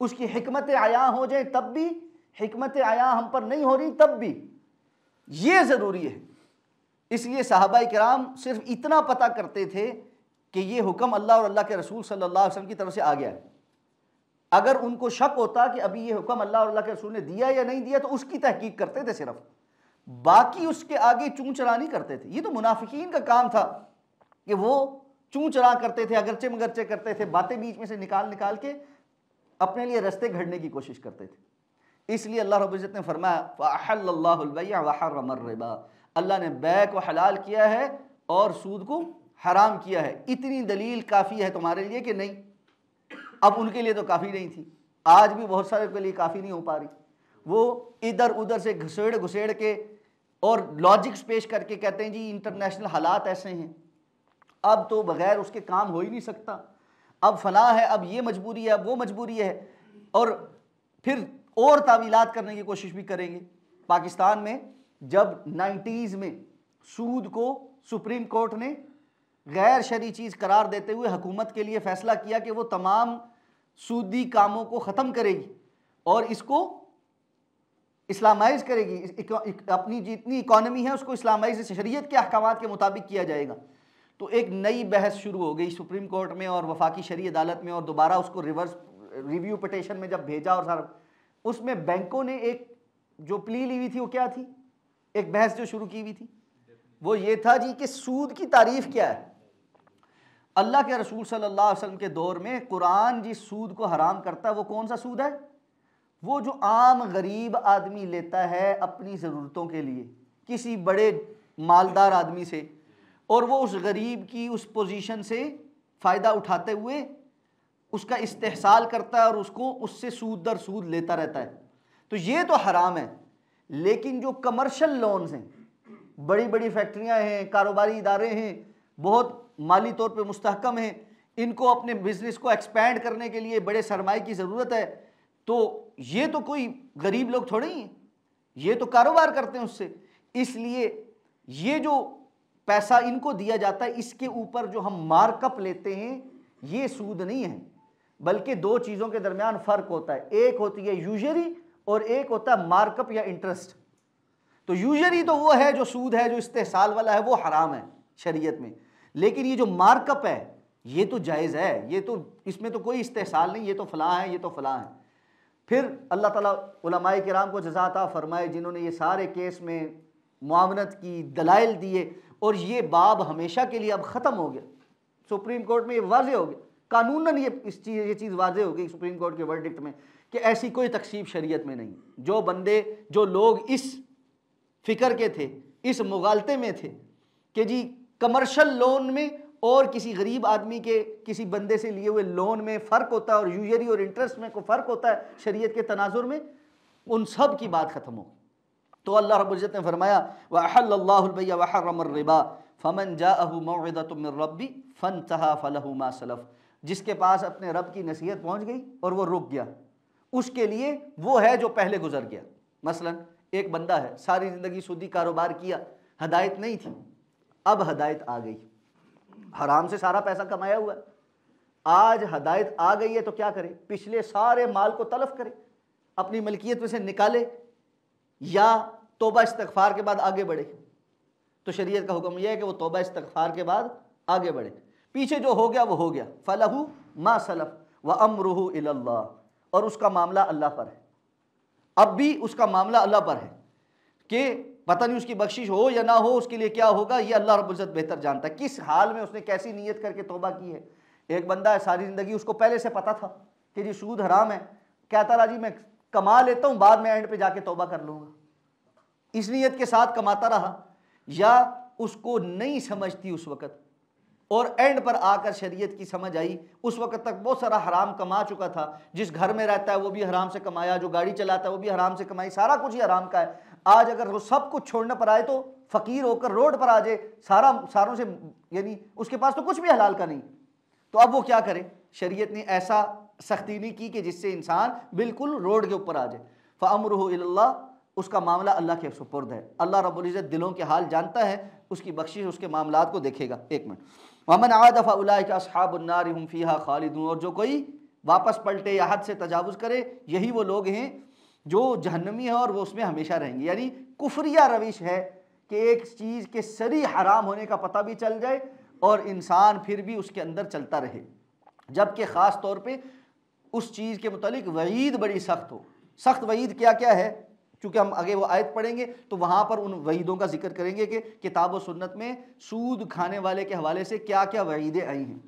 [SPEAKER 1] उसकी हिकमत आया हो जाए तब भी, हिकमत आया हम पर नहीं हो रही तब भी, ये ज़रूरी है। इसलिए सहाबाए किराम सिर्फ इतना पता करते थे कि ये हुक्म अल्लाह और अल्लाह के रसूल सल्लल्लाहु अलैहि वसल्लम की तरफ से आ गया है। अगर उनको शक होता कि अभी ये हुक्म अल्लाह और अल्लाह के रसूल ने दिया या नहीं दिया तो उसकी तहकीक करते थे सिर्फ, बाकी उसके आगे चूं चरा नहीं करते थे। ये तो मुनाफिकीन का काम था कि वो चूं चरा करते थे, अगरचे मगरचे करते थे, बातें बीच में से निकाल निकाल के अपने लिए रास्ते घड़ने की कोशिश करते थे। इसलिए अल्लाह रब्बुल इज़्ज़त ने फरमाया फ़अहल्लल्लाहुल बैअ व हर्रमर रिबा, अल्लाह ने बै को हलाल किया है और सूद को हराम किया है। इतनी दलील काफ़ी है तुम्हारे लिए कि नहीं? अब उनके लिए तो काफ़ी नहीं थी, आज भी बहुत सारे के लिए काफ़ी नहीं हो पा रही। वो इधर उधर से घुसेड़ घुसेड़ के और लॉजिक्स पेश करके कहते हैं जी इंटरनेशनल हालात ऐसे हैं, अब तो बगैर उसके काम हो ही नहीं सकता, अब फलां है, अब ये मजबूरी है, अब वो मजबूरी है, और फिर और तावीलात करने की कोशिश भी करेंगे। पाकिस्तान में जब 90s में सूद को सुप्रीम कोर्ट ने गैर शरई चीज़ करार देते हुए हुकूमत के लिए फ़ैसला किया कि वो तमाम सूदी कामों को ख़त्म करेगी और इसको इस्लामाइज करेगी, अपनी जितनी इकॉनमी है उसको इस्लामाइज शरीयत के अहकामात के मुताबिक किया जाएगा। तो एक नई बहस शुरू हो गई सुप्रीम कोर्ट में और वफाकी शरई अदालत में, और दोबारा उसको रिवर्स रिव्यू पिटीशन में जब भेजा और सारा, उसमें बैंकों ने एक जो प्ली ली हुई थी वो क्या थी, एक बहस जो शुरू की हुई थी वो ये था जी कि सूद की तारीफ क्या है। अल्लाह के रसूल सल्लल्लाहु अलैहि वसल्लम के दौर में कुरान जिस सूद को हराम करता है वो कौन सा सूद है, वो जो आम गरीब आदमी लेता है अपनी ज़रूरतों के लिए किसी बड़े मालदार आदमी से, और वो उस गरीब की उस पोजीशन से फ़ायदा उठाते हुए उसका इस्तेहसाल करता है और उसको उससे सूद दर सूद लेता रहता है, तो ये तो हराम है। लेकिन जो कमर्शियल लोन्स हैं, बड़ी बड़ी फैक्ट्रियां हैं, कारोबारी इदारे हैं, बहुत माली तौर पे मुस्तहकम हैं, इनको अपने बिजनेस को एक्सपैंड करने के लिए बड़े सरमाए की ज़रूरत है, तो ये तो कोई गरीब लोग थोड़े ही हैं, ये तो कारोबार करते हैं उससे, इसलिए ये जो पैसा इनको दिया जाता है इसके ऊपर जो हम मार्कअप लेते हैं ये सूद नहीं है, बल्कि दो चीज़ों के दरमियान फ़र्क होता है, एक होती है यूजरी और एक होता है मार्कअप या इंटरेस्ट। तो यूजरी तो वो है जो सूद है, जो इस्तेहसाल वाला है, वो हराम है शरीयत में, लेकिन ये जो मार्कअप है ये तो जायज़ है, ये तो इसमें तो कोई इस्तेहसाल नहीं, ये तो फ़लाँ है, ये तो फ़लाँ है। फिर अल्लाह ताला उलमाए किराम को जज़ा अता फरमाए जिन्होंने ये सारे केस में मुआवनत की, दलाइल दिए, और ये बाब हमेशा के लिए अब ख़त्म हो गया। सुप्रीम कोर्ट में ये वाज़े हो गया, कानूनन ये चीज़ वाज़े हो गई सुप्रीम कोर्ट के वर्डिक्ट में कि ऐसी कोई तकसीब शरीयत में नहीं। जो बंदे, जो लोग इस फ़िक्र के थे, इस मुगालते में थे कि जी कमर्शियल लोन में और किसी गरीब आदमी के किसी बंदे से लिए हुए लोन में फ़र्क होता है और यूजरी और इंटरेस्ट में कोई फ़र्क होता है शरीयत के तनाजुर में, उन सब की बात ख़त्म हो। तो अल्लाह रब्बुल इज़्ज़त ने फरमाया वअहल्लल्लाहुल बैअ व हर्रमर रिबा फमन जाअहु मौइज़तुम मिर रब्बी फंतहा फलहु मा सलफ, जिसके पास अपने रब की नसीहत पहुँच गई और वो रुक गया, उसके लिए वो है जो पहले गुजर गया। मसलन एक बंदा है, सारी ज़िंदगी सूदी कारोबार किया, हदायत नहीं थी, अब हदायत आ गई, हराम से सारा पैसा कमाया हुआ है, आज हदायत आ गई है तो क्या करे, पिछले सारे माल को तलफ करे, अपनी मलकियत में से निकाले, या तौबा इस्तगफार के बाद आगे बढ़े। तो शरीयत का हुक्म यह है कि वो तौबा इस्तगफार के बाद आगे बढ़े, पीछे जो हो गया वो हो गया, फलहु मा सलफ व अमरुहु इलल्लाह, और उसका मामला अल्लाह पर है। अब भी उसका मामला अल्लाह पर है कि पता नहीं उसकी बख्शिश हो या ना हो, उसके लिए क्या होगा ये अल्लाह रब्बुल इज़्ज़त बेहतर जानता है, किस हाल में उसने कैसी नीयत करके तौबा की है। एक बंदा है, सारी ज़िंदगी उसको पहले से पता था कि जी सूद हराम है, कहता रहा जी मैं कमा लेता हूँ, बाद में एंड पे जाके तौबा कर लूँगा, इस नीयत के साथ कमाता रहा, या उसको नहीं समझती उस वक़्त और एंड पर आकर शरीयत की समझ आई, उस वक़्त तक बहुत सारा हराम कमा चुका था, जिस घर में रहता है वो भी हराम से कमाया, जो गाड़ी चलाता है वो भी हराम से कमाई, सारा कुछ ही हराम का है। आज अगर वो सब कुछ छोड़ने पर आए तो फ़कीर होकर रोड पर आ जाए, सारों से, यानी उसके पास तो कुछ भी हलाल का नहीं, तो अब वो क्या करे। शरीयत ने ऐसा सख्ती नहीं की कि जिससे इंसान बिल्कुल रोड के ऊपर आ जाए। फ़अमरुहु इलल्लाह, उसका मामला अल्लाह के सुपुर्द है, अल्लाह रब्बुल इज़्ज़त दिलों के हाल जानता है, उसकी बख्शिश उसके मामलात को देखेगा। एक मिनट, वमन आद फउलाइका अस्हाबुन नार हुम फीहा खालिदून, और जो कोई वापस पलटे या हद से तजावुज़ करे यही वो लोग हैं जो जहन्नमी है और वो उसमें हमेशा रहेंगे। यानी कुफरिया रविश है कि एक चीज़ के सरी हराम होने का पता भी चल जाए और इंसान फिर भी उसके अंदर चलता रहे, जबकि ख़ास तौर पे उस चीज़ के मुतालिक वईद बड़ी सख्त हो। सख्त वईद क्या क्या है, चूँकि हम आगे वो आयत पढ़ेंगे तो वहाँ पर उन वईदों का जिक्र करेंगे कि किताब व सुन्नत में सूद खाने वाले के हवाले से क्या क्या वईदें आई हैं।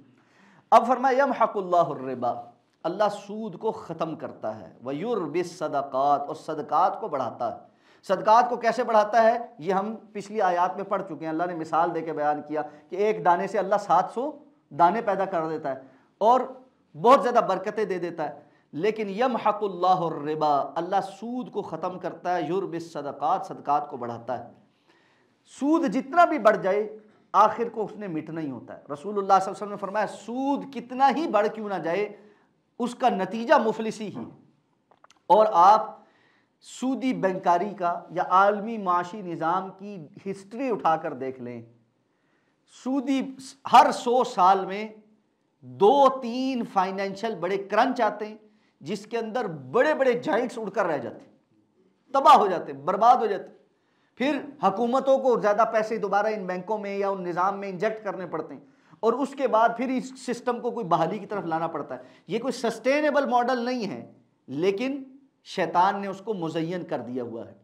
[SPEAKER 1] अब फरमाया यमहकुल्लाहु रिबा, अल्लाह सूद को ख़त्म करता है, वयुर्बिस सदक़ात, और सदक़ात को बढ़ाता है। सदक़ात को कैसे बढ़ाता है ये हम पिछली आयत में पढ़ चुके हैं। अल्लाह ने मिसाल दे के बयान किया कि एक दाने से अल्लाह 700 दाने पैदा कर देता है और बहुत ज़्यादा बरकतें दे देता है। लेकिन यमहकुल्लाहु रिबा, अल्लाह सूद को ख़त्म करता है, युर्बिस सदक़ात, सदक़ात को बढ़ाता है। सूद जितना भी बढ़ जाए आखिर को उसने मिटना ही होता है। रसूलुल्लाह सल्लल्लाहु अलैहि वसल्लम ने फरमाया सूद कितना ही बढ़ क्यों ना जाए उसका नतीजा मुफलिसी ही। और आप सूदी बैंकारी का या आलमी माशी निज़ाम की हिस्ट्री उठाकर देख लें, सूदी हर 100 साल में 2-3 फाइनेंशियल बड़े क्रंच आते हैं जिसके अंदर बड़े बड़े जाइंट्स उड़कर रह जाते, तबाह हो जाते, बर्बाद हो जाते। फिर हुकूमतों को ज़्यादा पैसे दोबारा इन बैंकों में या उन निज़ाम में इंजेक्ट करने पड़ते हैं और उसके बाद फिर इस सिस्टम को कोई बहाली की तरफ लाना पड़ता है। ये कोई सस्टेनेबल मॉडल नहीं है, लेकिन शैतान ने उसको मुज़य्यन कर दिया हुआ है।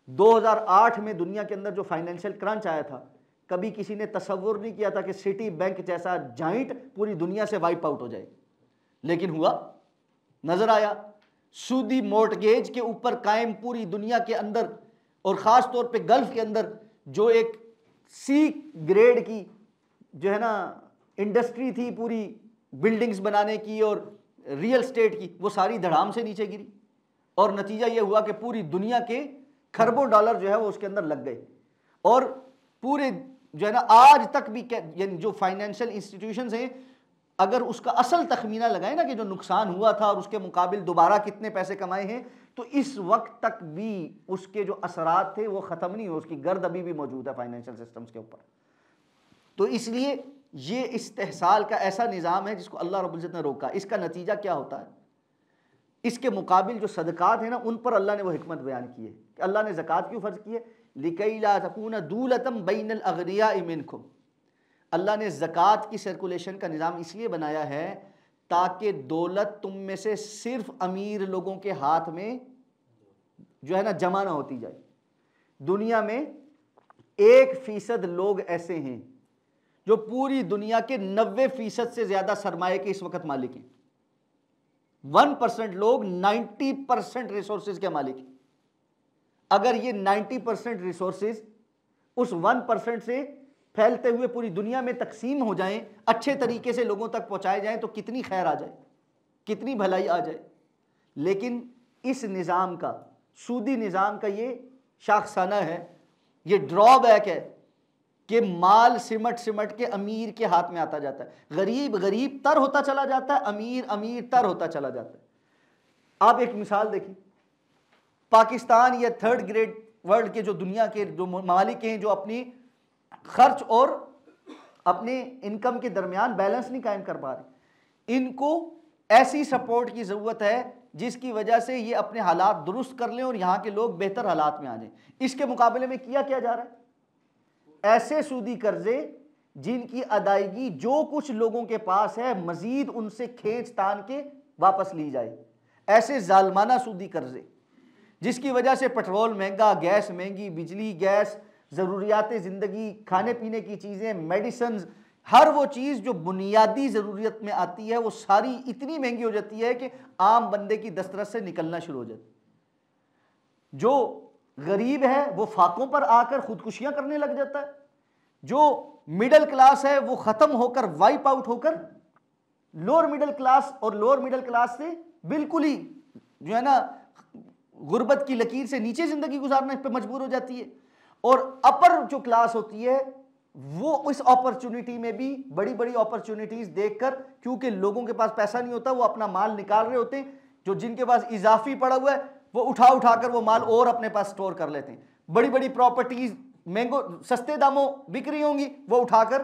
[SPEAKER 1] 2008 में दुनिया के अंदर जो फाइनेंशियल क्रंच आया था, कभी किसी ने तसव्वुर नहीं किया था कि सिटी बैंक जैसा जाइंट पूरी दुनिया से वाइप आउट हो जाए, लेकिन हुआ, नजर आया। सूदी मोर्टगेज के ऊपर कायम पूरी दुनिया के अंदर और ख़ास तौर पे गल्फ के अंदर जो एक सी ग्रेड की जो है ना इंडस्ट्री थी पूरी बिल्डिंग्स बनाने की और रियल स्टेट की, वो सारी धड़ाम से नीचे गिरी और नतीजा ये हुआ कि पूरी दुनिया के खरबों डॉलर जो है वो उसके अंदर लग गए। और पूरे जो है ना आज तक भी यानी जो फाइनेंशियल इंस्टीट्यूशंस हैं, अगर उसका असल तखमीना लगाए ना कि जो नुकसान हुआ था और उसके मुकाबिल दोबारा कितने पैसे कमाए हैं, तो इस वक्त तक भी उसके जो असरात थे वो ख़त्म नहीं हुए, उसकी गर्द अभी भी मौजूद है फाइनेंशियल सिस्टम्स के ऊपर। तो इसलिए ये इस्तेहसाल का ऐसा निज़ाम है जिसको अल्लाह रब्बुल इज़्ज़त ने रोका। इसका नतीजा क्या होता है, इसके मुकाबिल जो सदक़ात है ना उन पर अल्लाह ने वो हिकमत बयान की है कि अल्लाह ने ज़कात क्यों फ़र्ज़ की है, लिकई ला तकूना दूलतम बैनल अग़नियाइ मिनकुम। अल्लाह ने ज़कात की सर्कुलेशन का निज़ाम इसलिए बनाया है ताकि दौलत तुम में से सिर्फ अमीर लोगों के हाथ में जो है ना जमा ना होती जाए। दुनिया में 1% लोग ऐसे हैं जो पूरी दुनिया के 90% से ज़्यादा सरमाए के इस वक्त मालिक हैं। 1% लोग 90% रिसोर्सेज के मालिक हैं। अगर ये 90% रिसोर्सेज उस 1% से फैलते हुए पूरी दुनिया में तकसीम हो जाएं, अच्छे तरीके से लोगों तक पहुंचाए जाएं, तो कितनी खैर आ जाए, कितनी भलाई आ जाए। लेकिन इस निज़ाम का, सूदी निज़ाम का ये शाखसाना है, ये ड्रॉबैक है कि माल सिमट सिमट के अमीर के हाथ में आता जाता है, गरीब गरीब तर होता चला जाता है, अमीर अमीर तर होता चला जाता है। आप एक मिसाल देखिए, पाकिस्तान या 3rd ग्रेड वर्ल्ड के जो दुनिया के जो ममालिक हैं जो अपनी खर्च और अपने इनकम के दरमियान बैलेंस नहीं कायम कर पा रहे, इनको ऐसी सपोर्ट की ज़रूरत है जिसकी वजह से ये अपने हालात दुरुस्त कर लें और यहाँ के लोग बेहतर हालात में आ जाएं। इसके मुकाबले में किया क्या जा रहा है, ऐसे सूदी कर्जे जिनकी अदायगी जो कुछ लोगों के पास है मजीद उनसे खींच तान के वापस ली जाए। ऐसे जालमाना सूदी कर्जे जिसकी वजह से पेट्रोल महंगा, गैस महंगी, बिजली गैस, ज़रूरियात ज़िंदगी, खाने पीने की चीज़ें, मेडिसिन, हर वो चीज़ जो बुनियादी ज़रूरियत में आती है वो सारी इतनी महंगी हो जाती है कि आम बंदे की दस्तरस से निकलना शुरू हो जाती। जो गरीब है वो फाकों पर आकर खुदकुशियाँ करने लग जाता है, जो मिडिल क्लास है वो ख़त्म होकर वाइप आउट होकर लोअर मिडिल क्लास और लोअर मिडिल क्लास से बिल्कुल ही जो है ना गुर्बत की लकीर से नीचे ज़िंदगी गुजारने पर मजबूर हो जाती है। और अपर जो क्लास होती है वो इस अपॉर्चुनिटी में भी बड़ी बड़ी अपॉर्चुनिटीज देखकर, क्योंकि लोगों के पास पैसा नहीं होता, वो अपना माल निकाल रहे होते हैं, जो जिनके पास इजाफी पड़ा हुआ है वो उठा उठाकर वो माल और अपने पास स्टोर कर लेते हैं। बड़ी बड़ी प्रॉपर्टीज महंगो सस्ते दामों बिक रही होंगी वो उठाकर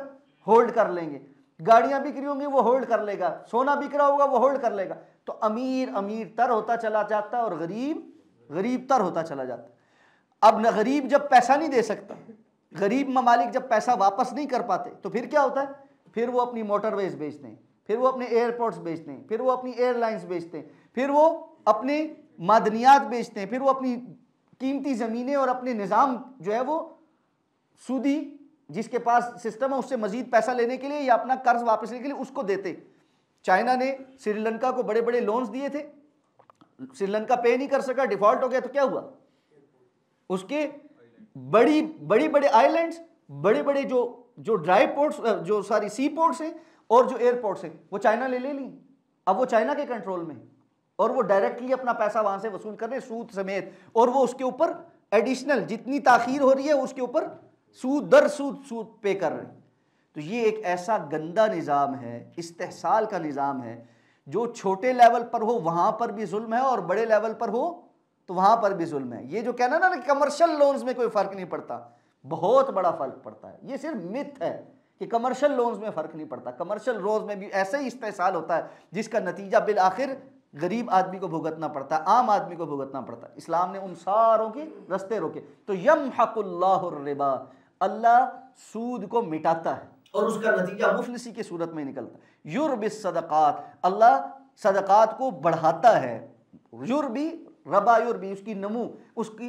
[SPEAKER 1] होल्ड कर लेंगे, गाड़ियां बिक रही होंगी वो होल्ड कर लेगा, सोना बिक रहा होगा वो होल्ड कर लेगा। तो अमीर अमीर तर होता चला जाता है और गरीब गरीब तर होता चला जाता है। अब न गरीब जब पैसा नहीं दे सकता, गरीब ममालिक जब पैसा वापस नहीं कर पाते, तो फिर क्या होता है, फिर वो अपनी मोटरवेज बेचते हैं, फिर वो अपने एयरपोर्ट्स बेचते हैं, फिर वो अपनी एयरलाइंस बेचते हैं, फिर वो अपने मादनियात बेचते हैं, फिर वो अपनी कीमती ज़मीनें और अपने निज़ाम जो है वो सूदी जिसके पास सिस्टम है उससे मजीद पैसा लेने के लिए या अपना कर्ज वापस लेने के लिए उसको देते। चाइना ने श्रीलंका को बड़े बड़े लोन्स दिए थे, श्रीलंका पे नहीं कर सका, डिफॉल्ट हो गया, तो क्या हुआ, उसके बड़ी बड़ी बड़े आइलैंड्स, बड़े बड़े जो ड्राई पोर्ट्स, जो सारी सी पोर्ट्स हैं और जो एयरपोर्ट्स हैं वो चाइना ले ली। अब वो चाइना के कंट्रोल में और वो डायरेक्टली अपना पैसा वहां से वसूल कर रहे हैं सूद समेत, और वो उसके ऊपर एडिशनल जितनी ताखीर हो रही है उसके ऊपर सूद दर सूद पे कर रहे हैं। तो ये एक ऐसा गंदा निज़ाम है, इस्तेहसाल का निज़ाम है, जो छोटे लेवल पर हो वहां पर भी जुल्म है और बड़े लेवल पर हो तो वहां पर भी जुल्म है। ये जो कहना ना कमर्शियल लोन्स में कोई फर्क नहीं पड़ता, बहुत बड़ा फर्क पड़ता है। ये सिर्फ मिथ है कि कमर्शियल लोन्स में फर्क नहीं पड़ता। कमर्शियल लोन्स में भी ऐसा ही इस्तेहसाल होता है जिसका नतीजा बिल आखिर गरीब आदमी को भुगतना पड़ता है, आम आदमी को भुगतना पड़ता है। इस्लाम ने उन सारों के रास्ते रोके। तो यमहकुल्लाहु रिबा, अल्लाह सूद को मिटाता है और उसका नतीजा मुफलिसी की सूरत में निकलता है। युरबिस सदकात, अल्लाह सदकात को बढ़ाता है। युरबी रबा युरबी, उसकी नमू, उसकी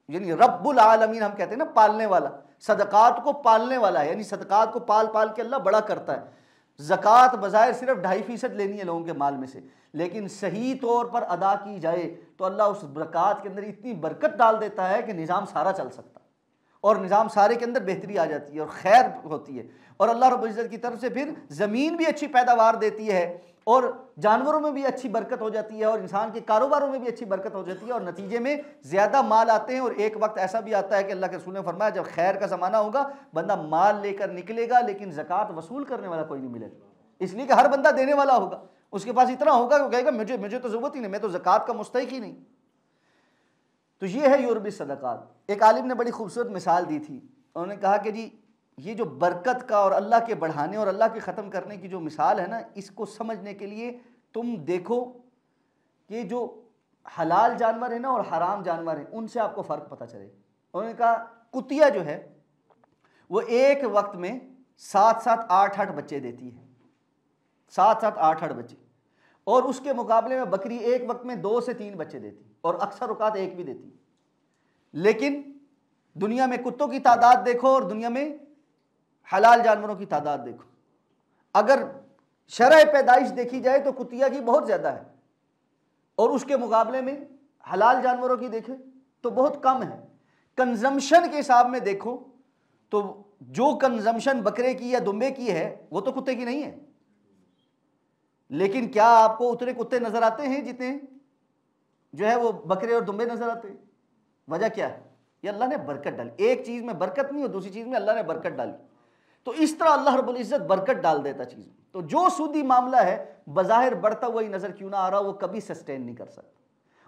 [SPEAKER 1] यानी रब्बुल आलमीन हम कहते हैं ना, पालने वाला, सदकात को पालने वाला है, यानी सदकात को पाल पाल के अल्लाह बड़ा करता है। ज़कात बज़ाहिर सिर्फ 2.5% लेनी है लोगों के माल में से, लेकिन सही तौर पर अदा की जाए तो अल्लाह उस ज़कात के अंदर इतनी बरकत डाल देता है कि निज़ाम सारा चल सकता है और निज़ाम सारे के अंदर बेहतरी आ जाती है और खैर होती है। और अल्लाह रब्बुल इज़्ज़त की तरफ से फिर ज़मीन भी अच्छी पैदावार देती है और जानवरों में भी अच्छी बरकत हो जाती है और इंसान के कारोबारों में भी अच्छी बरकत हो जाती है और नतीजे में ज़्यादा माल आते हैं। और एक वक्त ऐसा भी आता है कि अल्लाह के रसूल ने फरमाया जब खैर का ज़माना होगा बंदा माल लेकर निकलेगा लेकिन ज़कात वसूल करने वाला कोई नहीं मिलेगा, इसलिए कि हर बंदा देने वाला होगा, उसके पास इतना होगा कि कहेगा मुझे तो ज़रूरत ही नहीं, मैं तो ज़कात का मुस्तहिक ही नहीं। तो ये है युरबी सदकात। एक आलिम ने बड़ी खूबसूरत मिसाल दी थी, उन्होंने कहा कि जी ये जो बरकत का और अल्लाह के बढ़ाने और अल्लाह के ख़त्म करने की जो मिसाल है ना, इसको समझने के लिए तुम देखो कि जो हलाल जानवर है ना और हराम जानवर है उनसे आपको फ़र्क पता चले। उन्होंने कहा कुतिया जो है वो एक वक्त में 7-7 8-8 बच्चे देती है, 7-7 8-8 बच्चे, और उसके मुकाबले में बकरी एक वक्त में 2 से 3 बच्चे देती और अक्सर औकात एक भी देती। लेकिन दुनिया में कुत्तों की तादाद देखो और दुनिया में हलाल जानवरों की तादाद देखो, अगर शरह पैदाइश देखी जाए तो कुतिया की बहुत ज़्यादा है और उसके मुकाबले में हलाल जानवरों की देखें तो बहुत कम है। कंजम्पशन के हिसाब में देखो तो जो कंजम्पशन बकरे की या दुम्बे की है वो तो कुत्ते की नहीं है, लेकिन क्या आपको उतने कुत्ते नज़र आते हैं जितने जो है वो बकरे और दुम्बे नज़र आते हैं? वजह क्या है? ये अल्लाह ने बरकत डाली। एक चीज़ में बरकत नहीं और दूसरी चीज़ में अल्लाह ने बरकत डाली। तो इस तरह अल्लाह रब्बुल इज़्ज़त बरकत डाल देता चीज़ में। तो जो सूदी मामला है बज़ाहिर बढ़ता हुआ ही नज़र क्यों ना आ रहा, वो कभी सस्टेन नहीं कर सकता।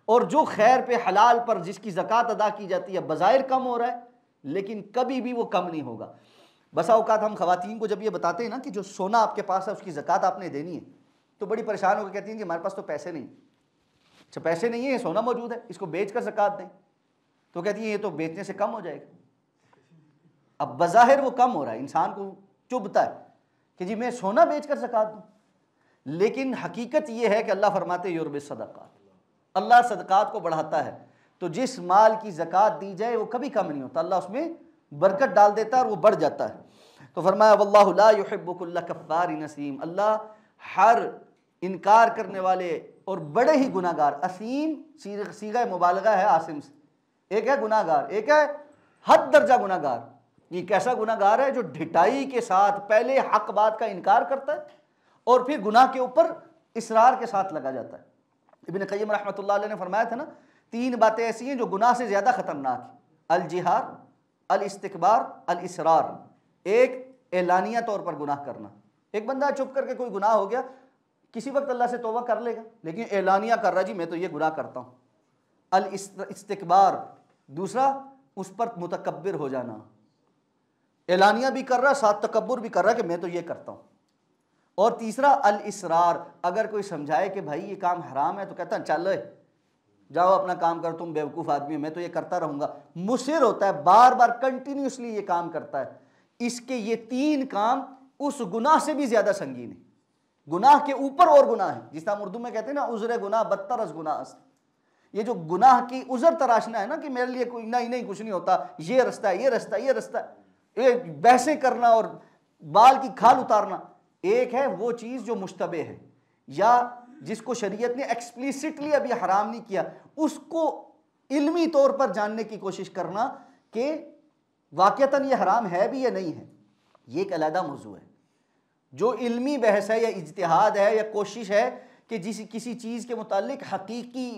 [SPEAKER 1] और जो खैर पे हलाल पर जिसकी ज़कात अदा की जाती है बज़ाहिर कम हो रहा है लेकिन कभी भी वो कम नहीं होगा। बसा औकात हम ख़वातीन को जब ये बताते हैं ना कि जो सोना आपके पास है उसकी ज़कात आपने देनी है तो बड़ी परेशान होकर कहती हैं कि हमारे पास तो पैसे नहीं। अच्छा पैसे नहीं है, सोना मौजूद है, इसको बेच कर ज़कात दें, तो कहती है ये तो बेचने से कम हो जाएगा। अब बज़ाहिर वो कम हो रहा है, इंसान को चुभता है कि जी मैं सोना बेच कर ज़कात दूँ, लेकिन हकीकत ये है कि अल्लाह फरमाते युरबिस सदकात, अल्लाह सदकात को बढ़ाता है। तो जिस माल की ज़कात दी जाए वो कभी कम नहीं होता, अल्लाह उसमें बरकत डाल देता है और वो बढ़ जाता है। तो फरमाया वल्लाहु ला युहिब्बु कुल्ला कफ़्फ़ारिन असीम, अल्लाह हर इनकार करने वाले और बड़े ही गुनाहगार, असीम सीगा मुबालगा है आसिम से, एक है गुनाहगार, एक है हद दर्जा गुनाहगार। ये कैसा गुनाहगार है जो ढिठाई के साथ पहले हक बात का इनकार करता है और फिर गुनाह के ऊपर इसरार के साथ लगा जाता है। इब्न क़य्यिम रहमतुल्लाह अलैह ने फरमाया था ना, 3 बातें ऐसी हैं जो गुनाह से ज़्यादा ख़तरनाक है, अल जिहार, अल इस्तिकबार, अल इसरार। एक एलानिया तौर पर गुनाह करना, एक बंदा चुप करके कोई गुनाह हो गया किसी वक्त अल्लाह से तौबा कर लेगा लेकिन एलानिया कर रहा जी मैं तो ये गुनाह करता हूँ। अल इस्तिकबार, दूसरा उस पर मुतकब्बिर हो जाना, एलानिया भी कर रहा साथ तकब्बुर भी कर रहा कि मैं तो ये करता हूँ। और तीसरा अल इसरार, अगर कोई समझाए कि भाई ये काम हराम है तो कहता है चल जाओ अपना काम करो, तुम बेवकूफ़ आदमी हो, मैं तो ये करता रहूँगा। मुसिर होता है, बार बार कंटिन्यूसली ये काम करता है। इसके ये 3 काम उस गुनाह से भी ज़्यादा संगीन है, गुनाह के ऊपर और गुनाह है, जिस तरह उर्दू में कहते हैं ना उज़्र गुनाह बदतर अज़ गुनाह। ये जो गुनाह की उज़र तराशना है ना कि मेरे लिए कोई नहीं कुछ नहीं होता, ये रास्ता है, ये रास्ता है, ये रास्ता है, ये बहसें करना और बाल की खाल उतारना, एक है वो चीज़ जो मुश्तबे है या जिसको शरीयत ने एक्सप्लिसिटली अभी हराम नहीं किया, उसको इल्मी तौर पर जानने की कोशिश करना कि वाक़तन ये हराम है भी या नहीं है, ये एक अलहदा मौजू है। जो इल्मी बहस है या इज्तिहाद है या कोशिश है कि किसी चीज़ के मुतालिक हकीकी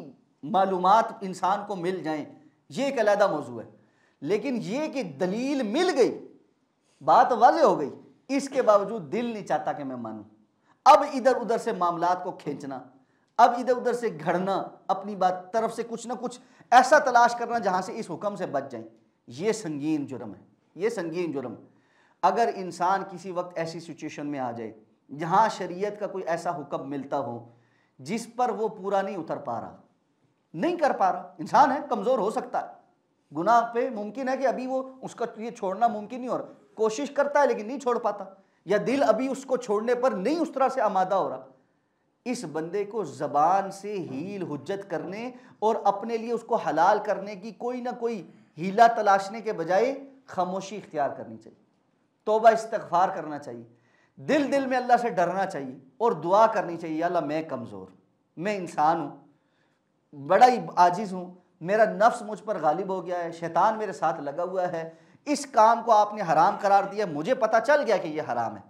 [SPEAKER 1] मालूमात इंसान को मिल जाएं, ये एक अलहदा मौजू है। लेकिन ये कि दलील मिल गई, बात वाज़ेह हो गई, इसके बावजूद दिल नहीं चाहता कि मैं मानूं। अब इधर उधर से मामलात को खींचना, अब इधर उधर से घड़ना, अपनी बात तरफ से कुछ ना कुछ ऐसा तलाश करना जहाँ से इस हुक्म से बच जाएं, ये संगीन जुर्म है, ये संगीन जुर्म। अगर इंसान किसी वक्त ऐसी सिचुएशन में आ जाए जहाँ शरीयत का कोई ऐसा हुक्म मिलता हो जिस पर वो पूरा नहीं उतर पा रहा, नहीं कर पा रहा, इंसान है, कमज़ोर हो सकता है, गुनाह पे मुमकिन है कि अभी वो उसका ये छोड़ना मुमकिन नहीं हो रहा, कोशिश करता है लेकिन नहीं छोड़ पाता, या दिल अभी उसको छोड़ने पर नहीं उस तरह से आमादा हो रहा, इस बंदे को ज़बान से हील हुज्जत करने और अपने लिए उसको हलाल करने की कोई ना कोई हीला तलाशने के बजाय खामोशी इख्तियार करनी चाहिए, तौबा इस्तिग़फ़ार करना चाहिए, दिल दिल में अल्लाह से डरना चाहिए और दुआ करनी चाहिए, अल्लाह मैं कमज़ोर, मैं इंसान हूँ, बड़ा ही आजिज़ हूँ, मेरा नफ्स मुझ पर गालिब हो गया है, शैतान मेरे साथ लगा हुआ है, इस काम को आपने हराम करार दिया, मुझे पता चल गया कि ये हराम है,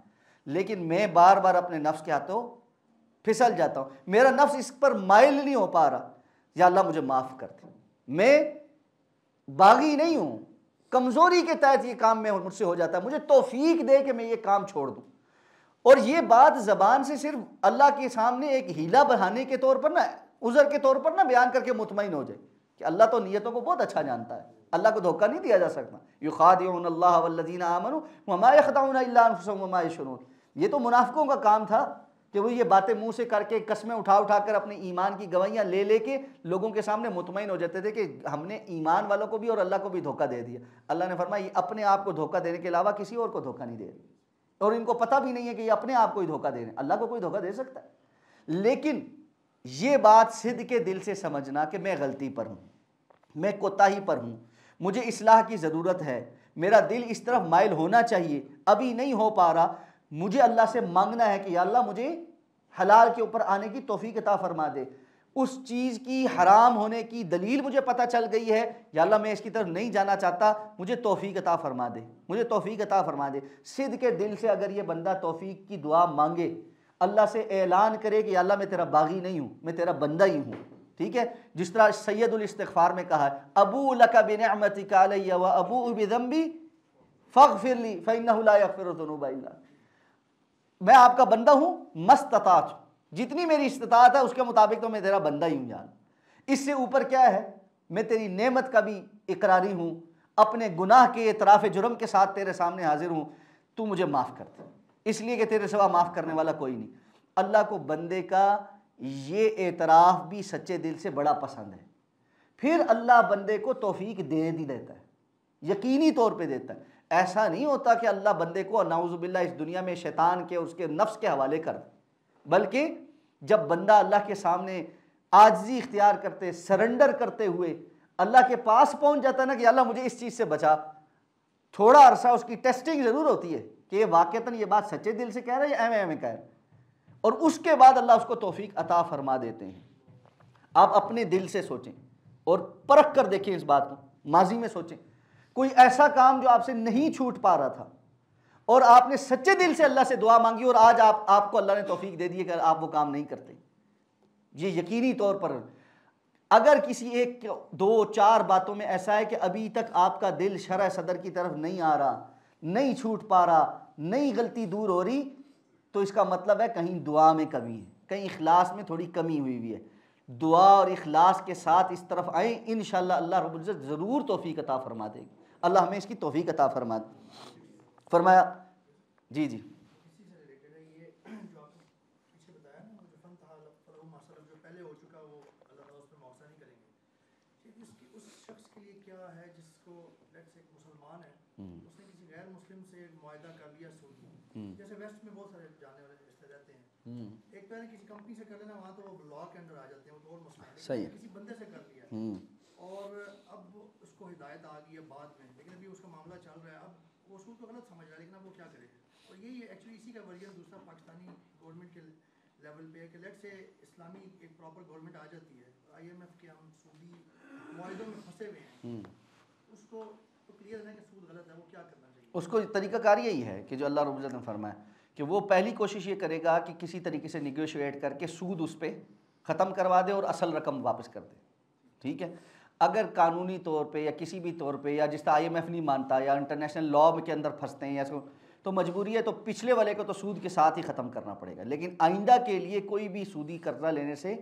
[SPEAKER 1] लेकिन मैं बार बार अपने नफ्स के हाथों फिसल जाता हूँ, मेरा नफ्स इस पर माइल नहीं हो पा रहा, या अल्लाह मुझे माफ़ कर दे, मैं बागी नहीं हूँ, कमज़ोरी के तहत ये काम में मुझसे हो जाता है, मुझे तौफीक दे कि मैं ये काम छोड़ दूँ। और ये बात ज़बान से सिर्फ अल्लाह के सामने एक हीला बहाने के तौर पर ना, उज़र के तौर पर ना बयान करके मुतमईन हो जाए कि अल्लाह तो नीयतों को बहुत अच्छा जानता है, अल्लाह को धोखा नहीं दिया जा सकता। युखादिऊनल्लाह वल्लज़ीना आमनू वमा यख़दऊना इल्ला अनफुसहुम वमा यशऊरून, ये तो मुनाफ़िकों का काम था कि वो ये बातें मुंह से करके कस्में उठा उठा कर अपने ईमान की गवाहियाँ ले लेके लोगों के सामने मुतमईन हो जाते थे कि हमने ईमान वालों को भी और अल्लाह को भी धोखा दे दिया। अल्लाह ने फरमाया ये अपने आप को धोखा देने के अलावा किसी और को धोखा नहीं दे रही, और इनको पता भी नहीं है कि ये अपने आप को ही धोखा दे रहे हैं, अल्लाह को कोई धोखा दे सकता है। लेकिन ये बात सिद्ध के दिल से समझना कि मैं गलती पर हूँ, मैं कोताही पर हूँ, मुझे इस्लाह की ज़रूरत है, मेरा दिल इस तरफ माइल होना चाहिए, अभी नहीं हो पा रहा, मुझे अल्लाह से मांगना है कि या अल्लाह मुझे हलाल के ऊपर आने की तौफीक अता फरमा दे, उस चीज़ की हराम होने की दलील मुझे पता चल गई है, या अल्लाह मैं इसकी तरफ नहीं जाना चाहता, मुझे तौफीक अता फरमा दे, मुझे तौफीक अता फरमा दे। सिद्ध के दिल से अगर ये बंदा तौफीक की दुआ मांगे, अल्लाह से ऐलान करे कि अल्लाह मैं तेरा बागी नहीं हूँ, मैं तेरा बंदा ही हूँ, ठीक है, जिस तरह सैयदुल इस्तिग़फ़ार में कहा है, अबू लका बिनिअमतिका अलैया व अबू बिज़ंबी फ़ग़फ़िर ली फ़इन्नहु ला यग़फ़िरुज़्ज़ुनूबा इल्ला, मैं आपका बंदा हूँ, मस्तताअत, जितनी मेरी इस्तिताअत है उसके मुताबिक तो मैं तेरा बंदा ही हूँ जान, इससे ऊपर क्या है, मैं तेरी नेमत का भी इकरारी हूँ, अपने गुनाह के एतराफ़ जुर्म के साथ तेरे सामने हाजिर हूँ, तू मुझे माफ़ कर दे, इसलिए कि तेरे सिवा माफ़ करने वाला कोई नहीं। अल्लाह को बंदे का ये एतराफ़ भी सच्चे दिल से बड़ा पसंद है, फिर अल्लाह बंदे को तौफीक दे दी देता है, यकीनी तौर पे देता है। ऐसा नहीं होता कि अल्लाह बंदे को नाउज़ुबिल्लाह इस दुनिया में शैतान के उसके नफ्स के हवाले कर दे, बल्कि जब बंदा अल्लाह के सामने आजिज़ी इख्तियार करते, सरेंडर करते हुए अल्लाह के पास पहुंच जाता है ना कि अल्लाह मुझे इस चीज़ से बचा, थोड़ा अरसा उसकी टेस्टिंग ज़रूर होती है कि ये वाक़तन ये बात सच्चे दिल से कह रहा है या एवं कह रहा है, और उसके बाद अल्लाह उसको तौफीक अता फरमा देते हैं। आप अपने दिल से सोचें और परख कर देखें इस बात को, माजी में सोचें कोई ऐसा काम जो आपसे नहीं छूट पा रहा था और आपने सच्चे दिल से अल्लाह से दुआ मांगी और आज आपको अल्लाह ने तौफीक दे दी है कि आप वो काम नहीं करते। ये यकीनी तौर पर अगर किसी एक दो चार बातों में ऐसा है कि अभी तक आपका दिल शरह सदर की तरफ नहीं आ रहा, नहीं छूट पा रहा, नहीं गलती दूर हो रही, तो इसका मतलब है कहीं दुआ में कमी है, कहीं इखलास में थोड़ी कमी हुई हुई है। दुआ और इखलास के साथ इस तरफ आए, इंशाअल्लाह अल्लाह रब्बुल इज़्ज़त ज़रूर तौफीक अता फरमा देगी। अल्लाह हमें इसकी तौफीक अता फरमा दे। फरमाया जी जी
[SPEAKER 2] जैसे वेस्ट में बहुत सारे जाने वाले रिश्ते रहते हैं, एक पहले किसी कंपनी से कर लेना, वहाँ तो लॉ के अंदर आ जाते हैं, वो तो और मसला है,
[SPEAKER 1] सही है,
[SPEAKER 2] किसी बंदे से कर लिया और अब उसको हिदायत आ गई है बाद में, लेकिन अभी उसका मामला चल रहा है, अब वो उसको तो गलत समझ रहा है, लेकिन अब वो क्या करे। और यही एक्चुअली इसी का वर्जन दूसरा पाकिस्तानी गवर्नमेंट के लेवल पे है कि लेट से इस्लामी एक प्रॉपर गवर्नमेंट आ जाती है, IMF के हम सूदी मुआहिदों में फंसे हुए हैं, उसको तो क्लियर है कि सूद गलत है, वो क्या करना चाहिए।
[SPEAKER 1] उसको तरीक़ाकार यही है कि जो अल्लाह रब्बुल इज़्ज़त ने फरमाया कि वो पहली कोशिश ये करेगा कि किसी तरीके से निगोशिएट करके सूद उस पर ख़त्म करवा दे और असल रकम वापस कर दे, ठीक है। अगर कानूनी तौर पे या किसी भी तौर पे या जिस तरह IMF नहीं मानता या इंटरनेशनल लॉ के अंदर फंसते हैं या तो मजबूरी है, तो पिछले वाले को तो सूद के साथ ही ख़त्म करना पड़ेगा, लेकिन आइंदा के लिए कोई भी सूदी कर्जा लेने से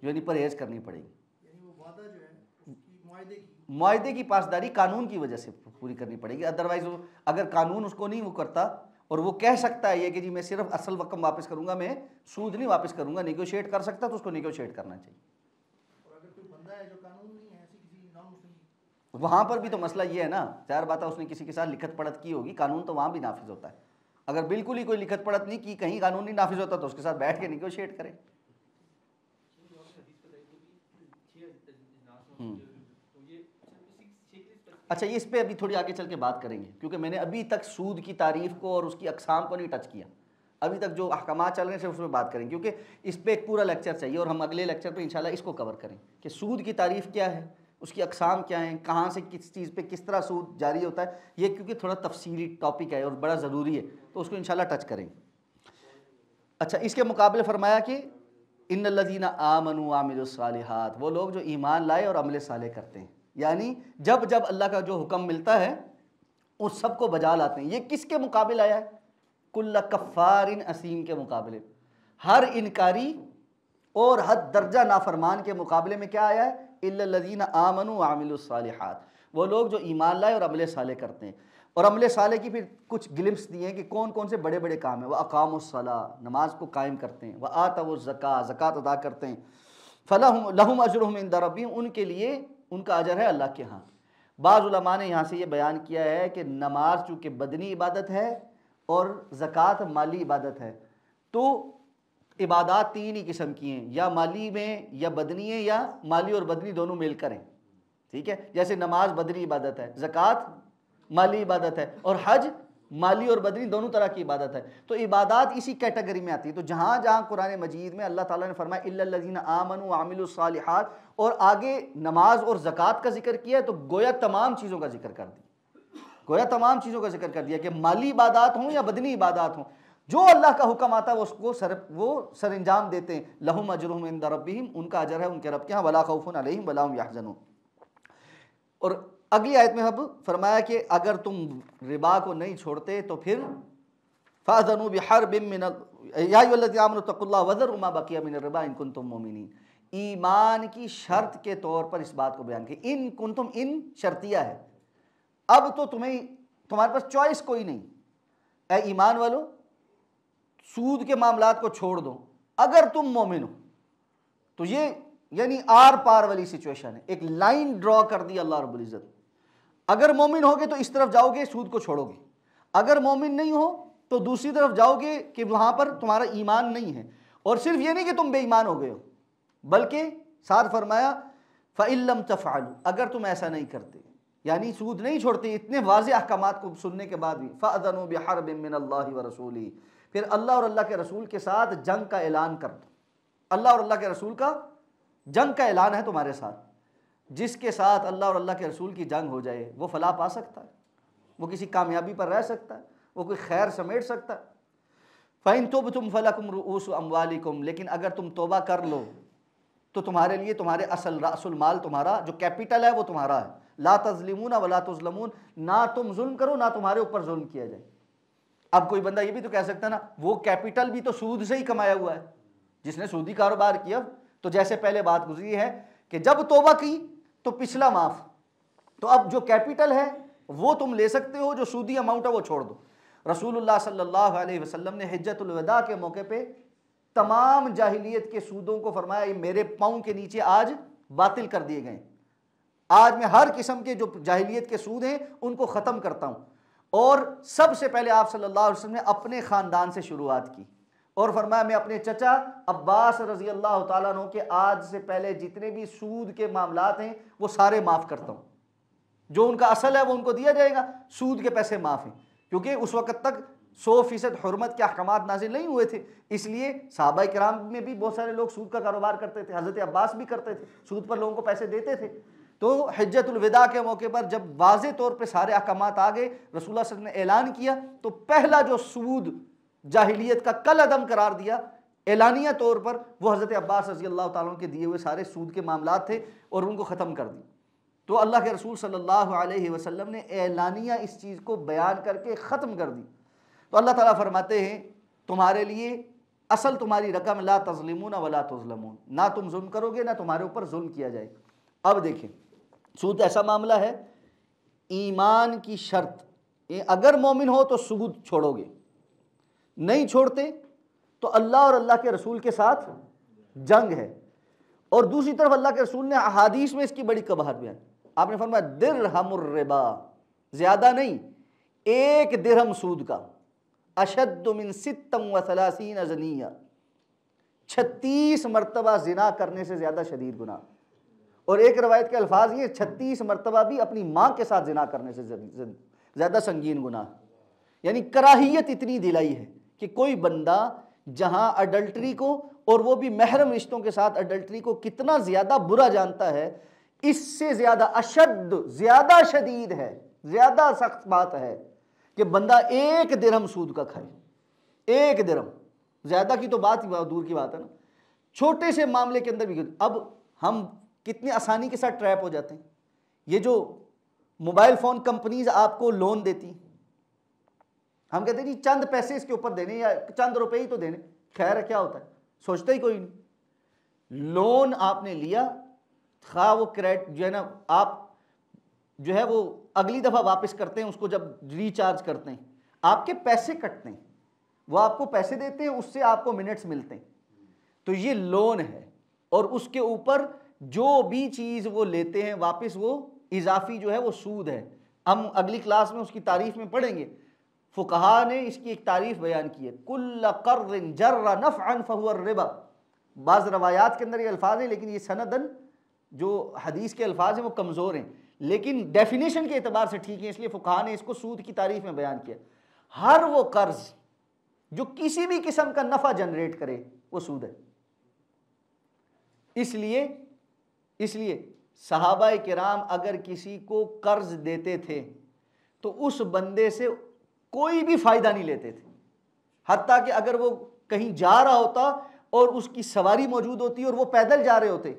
[SPEAKER 1] जो है परहेज़ करनी पड़ेगी।
[SPEAKER 2] यानी वो वादा जो है उसकी
[SPEAKER 1] मुआहदे की पासदारी कानून की वजह से पूरी करनी पड़ेगी। अदरवाइज अगर कानून उसको नहीं वो करता और वो कह सकता है ये कि जी मैं सिर्फ असल रकम वापस करूंगा, मैं सूद नहीं वापस करूंगा, निगोशिएट कर सकता, तो उसको निगोशिएट करना चाहिए।
[SPEAKER 2] और अगर कोई बंदा है जो कानून नहीं है, ऐसी किसी नॉन मुस्लिम,
[SPEAKER 1] वहाँ पर भी तो मसला ये है ना, चार बात है, उसने किसी के साथ लिखत पढ़त की होगी, कानून तो वहाँ भी नाफिज होता है। अगर बिल्कुल ही कोई लिखत पढ़त नहीं की, कहीं कानून नहीं नाफिज होता, तो उसके साथ बैठ के निगोशिएट करें। अच्छा, इस पे अभी थोड़ी आगे चल के बात करेंगे, क्योंकि मैंने अभी तक सूद की तारीफ़ को और उसकी अक़साम को नहीं टच किया। अभी तक जो अहकामात चल रहे हैं सिर्फ उसमें बात करेंगे, क्योंकि इस पे एक पूरा लेक्चर चाहिए और हम अगले लेक्चर पे इंशाल्लाह इसको कवर करें कि सूद की तारीफ़ क्या है, उसकी अक़साम क्या हैं, कहाँ से किस चीज़ पे किस तरह सूद जारी होता है, ये क्योंकि थोड़ा तफसीली टॉपिक है और बड़ा ज़रूरी है, तो उसको इंशाल्लाह टच करेंगे। अच्छा, इसके मुकाबले फरमाया कि इन्नल्लज़ीना आमनू व अमिलुस्सालिहात, वो लोग जो ईमान लाए और अमल साले करते हैं, यानी जब जब अल्लाह का जो हुक्म मिलता है उस सब को बजा लाते हैं। ये किसके मुकाबले आया है? कुल्ला कफ़ारिन असीम के मुकाबले, हर इनकारी और हद दर्जा नाफरमान के मुकाबले में क्या आया है? इल्लल्लज़ीना आमनू व अमिलुस्सालिहात, वो लोग जो ईमान लाए और अमल साले करते हैं। और अमल साले की फिर कुछ ग्लिम्स दिए हैं कि कौन कौन से बड़े बड़े काम हैं। वह अक़ामुस्सला, नमाज को कायम करते हैं, वह आतवुज़्ज़का, ज़कात अदा करते हैं, फ़लहुम लहुम अजरुहुम इंदा रब्बिहिम, उनके लिए उनका अजर है अल्लाह के यहाँ। बाज़ उलमा ने यहाँ से ये बयान किया है कि नमाज चूँकि बदनी इबादत है और ज़कात माली इबादत है, तो इबादत तीन ही किस्म की हैं, या माली में या बदनी है, या माली और बदनी दोनों मिलकर हैं, ठीक है। जैसे नमाज बदनी इबादत है, ज़कात माली इबादत है, और हज माली और बदनी दोनों तरह की इबादत है। तो इबादत इसी कैटेगरी में आती है। तो जहाँ जहाँ कुरान मजीद में अल्लाह ताला ने फरमाया इल्लल्लज़ीना आमनू व अमिलुस्सालिहात और आगे नमाज और ज़कात का जिक्र किया, तो गोया तमाम चीज़ों का जिक्र कर दिया, गोया तमाम चीज़ों का जिक्र कर दिया कि माली इबादत हों या बदनी इबादत हों, जो अल्लाह का हुक्म आता है उसको वो सर अंजाम देते हैं। लहुम अजरुहुम इंदा रब्बिहिम, उनका अजर है उनके रब के यहाँ, वला खौफुन अलैहिम वला हुम यहज़नून। और अगली आयत में अब फरमाया कि अगर तुम रिबा को नहीं छोड़ते तो फिर फ़अज़नू बिहर्बिम मिनल या अय्युहल्लज़ीना आमनू तक़ुल्लाह वज़रू मा बक़िया मिनर रिबा इन कुंतुम मुमिनीन। ईमान की शर्त के तौर पर इस बात को बयान किया, इन कुंतुम, इन शर्तिया है, अब तो तुम्हारे पास चॉइस कोई नहीं। ए ईमान वालों, सूद के मामलात को छोड़ दो, अगर तुम मोमिन हो तो ये यानी आर पार वाली सिचुएशन है, एक लाइन ड्रॉ कर दी अल्लाह रब्बुल इज़्ज़त। अगर मोमिन होगे तो इस तरफ जाओगे, सूद को छोड़ोगे, अगर मोमिन नहीं हो तो दूसरी तरफ जाओगे कि वहां पर तुम्हारा ईमान नहीं है। और सिर्फ ये नहीं कि तुम बेईमान हो गए हो, बल्कि साथ फरमाया फ़इल्लम तफ़अलू, अगर तुम ऐसा नहीं करते, यानी सूद नहीं छोड़ते, इतने वाज़ेह अहकामात को सुनने के बाद भी, फ़अज़नू बिहर्बिम मिनल्लाहि व रसूलिही, फिर अल्लाह और अल्लाह के रसूल के साथ जंग का ऐलान कर दो। अल्लाह और अल्लाह के रसूल का जंग का ऐलान है तुम्हारे साथ। जिसके साथ अल्लाह और अल्लाह के रसूल की जंग हो जाए वो फलाह पा सकता है, वो किसी कामयाबी पर रह सकता है, वो कोई खैर समेट सकता है। फ़इन तुबतुम फ़लकुम रुऊसु अम्वालिकुम, लेकिन अगर तुम तौबा कर लो तो तुम्हारे लिए तुम्हारे रअसुल माल, तुम्हारा जो कैपिटल है वो तुम्हारा है। ला तज़लिमूना वला तुज़लमून, ना तुम जुल्म करो ना तुम्हारे ऊपर जुल्म किया जाए। अब कोई बंदा ये भी तो कह सकता है ना, वो कैपिटल भी तो सूद से ही कमाया हुआ है, जिसने सूदी कारोबार किया। तो जैसे पहले बात गुजरी है कि जब तौबा की तो पिछला माफ, तो अब जो कैपिटल है वो तुम ले सकते हो, जो सूदी अमाउंट है वो छोड़ दो। रसूलुल्लाह सल्लल्लाहु अलैहि वसल्लम ने हिज्जतुल वदा के मौके पे तमाम जाहिलियत के सूदों को फरमाया ये मेरे पाँव के नीचे आज बातिल कर दिए गए, आज मैं हर किस्म के जो जाहिलियत के सूद हैं उनको ख़त्म करता हूँ। और सबसे पहले आप सल्लल्लाहु अलैहि वसल्लम ने अपने ख़ानदान से शुरुआत की और फरमाया मैं अपने चचा अब्बास रज़ी अल्लाह ताला अन्हु के आज से पहले जितने भी सूद के मामलात हैं वो सारे माफ़ करता हूँ। जो उनका असल है वो उनको दिया जाएगा, सूद के पैसे माफ़ हैं, क्योंकि उस वक़्त तक 100% हुर्मत के अहकामात नाज़िल नहीं हुए थे। इसलिए सहाबा किराम में भी बहुत सारे लोग सूद का कारोबार करते थे, हज़रत अब्बास भी करते थे, सूद पर लोगों को पैसे देते थे। तो हिज्जतुल विदा के मौके पर जब वाज़े तौर पे सारे अहकामात आ गए, रसूलुल्लाह सल्लल्लाहु अलैहि वसल्लम ने ऐलान किया, तो पहला जो सूद जाहिलियत का कल अदम करार दिया एलानिया तौर पर, वो हज़रत अब्बास रज़ी अल्लाह ताला अन्हु के दिए हुए सारे सूद के मामलात थे और उनको ख़त्म कर दी। तो अल्लाह के रसूल सल्लल्लाहु अलैहि वसल्लम ने एलानिया इस चीज़ को बयान करके ख़त्म कर दी। तो अल्लाह ताला फरमाते हैं तुम्हारे लिए असल तुम्हारी रकम ला तज़लिमून वला तुज़लमून, ना तुम जुल्म करोगे ना तुम्हारे ऊपर जुल्म किया जाएगा। अब देखें, सूद ऐसा मामला है, ईमान की शर्त, अगर मोमिन हो तो सूद छोड़ोगे, नहीं छोड़ते तो अल्लाह और अल्लाह के रसूल के साथ जंग है। और दूसरी तरफ अल्लाह के रसूल ने अहादीस में इसकी बड़ी कबाहत बयान, आपने फरमाया दिरहमुर रिबा, ज्यादा नहीं, 1 दिरहम सूद का, अशद्दु मिन सित्तम व सलासीन ज़निया, 36 मरतबा जिना करने से ज्यादा शदीद गुनाह। और एक रवायत के अल्फाज ये 36 मरतबा भी अपनी माँ के साथ जिना करने से ज्यादा संगीन गुनाह। यानी कराहियत इतनी दिलाई है कि कोई बंदा जहां अडल्ट्री को, और वो भी महरम रिश्तों के साथ अडल्ट्री को कितना ज्यादा बुरा जानता है, इससे ज्यादा अशद, ज्यादा शदीद है, ज्यादा सख्त बात है कि बंदा 1 दिरहम सूद का खाए। 1 दिरहम, ज्यादा की तो बात ही दूर की बात है ना, छोटे से मामले के अंदर भी। अब हम कितनी आसानी के साथ ट्रैप हो जाते हैं। ये जो मोबाइल फ़ोन कंपनीज आपको लोन देती, हम कहते हैं जी चंद पैसे इसके ऊपर देने या चंद रुपए ही तो देने, खैर है क्या होता है, सोचता ही कोई नहीं। लोन आपने लिया, खा वो क्रेडिट जो है ना, आप जो है वो अगली दफ़ा वापस करते हैं उसको, जब रिचार्ज करते हैं आपके पैसे कटते हैं, वो आपको पैसे देते हैं, उससे आपको मिनट्स मिलते हैं। तो ये लोन है, और उसके ऊपर जो भी चीज़ वो लेते हैं वापस, वो इजाफी जो है वो सूद है। हम अगली क्लास में उसकी तारीफ में पढ़ेंगे। फुकहा ने इसकी एक तारीफ बयान की है, कुल्ल कर्ज़िन जर्रा नफ़अन फहुवा रिबा। बाज़ रवायात के अंदर ये अल्फाज हैं, लेकिन ये सनदन जो हदीस के अल्फाज हैं वो कमज़ोर हैं, लेकिन डेफिनेशन के एतबार से ठीक है, इसलिए फुकहा ने इसको सूद की तारीफ में बयान किया। हर वो कर्ज जो किसी भी किस्म का नफ़ा जनरेट करे वो सूद है। इसलिए सहाबा किराम अगर किसी को कर्ज देते थे तो उस बंदे से कोई भी फायदा नहीं लेते थे, हत्ता कि अगर वो कहीं जा रहा होता और उसकी सवारी मौजूद होती और वो पैदल जा रहे होते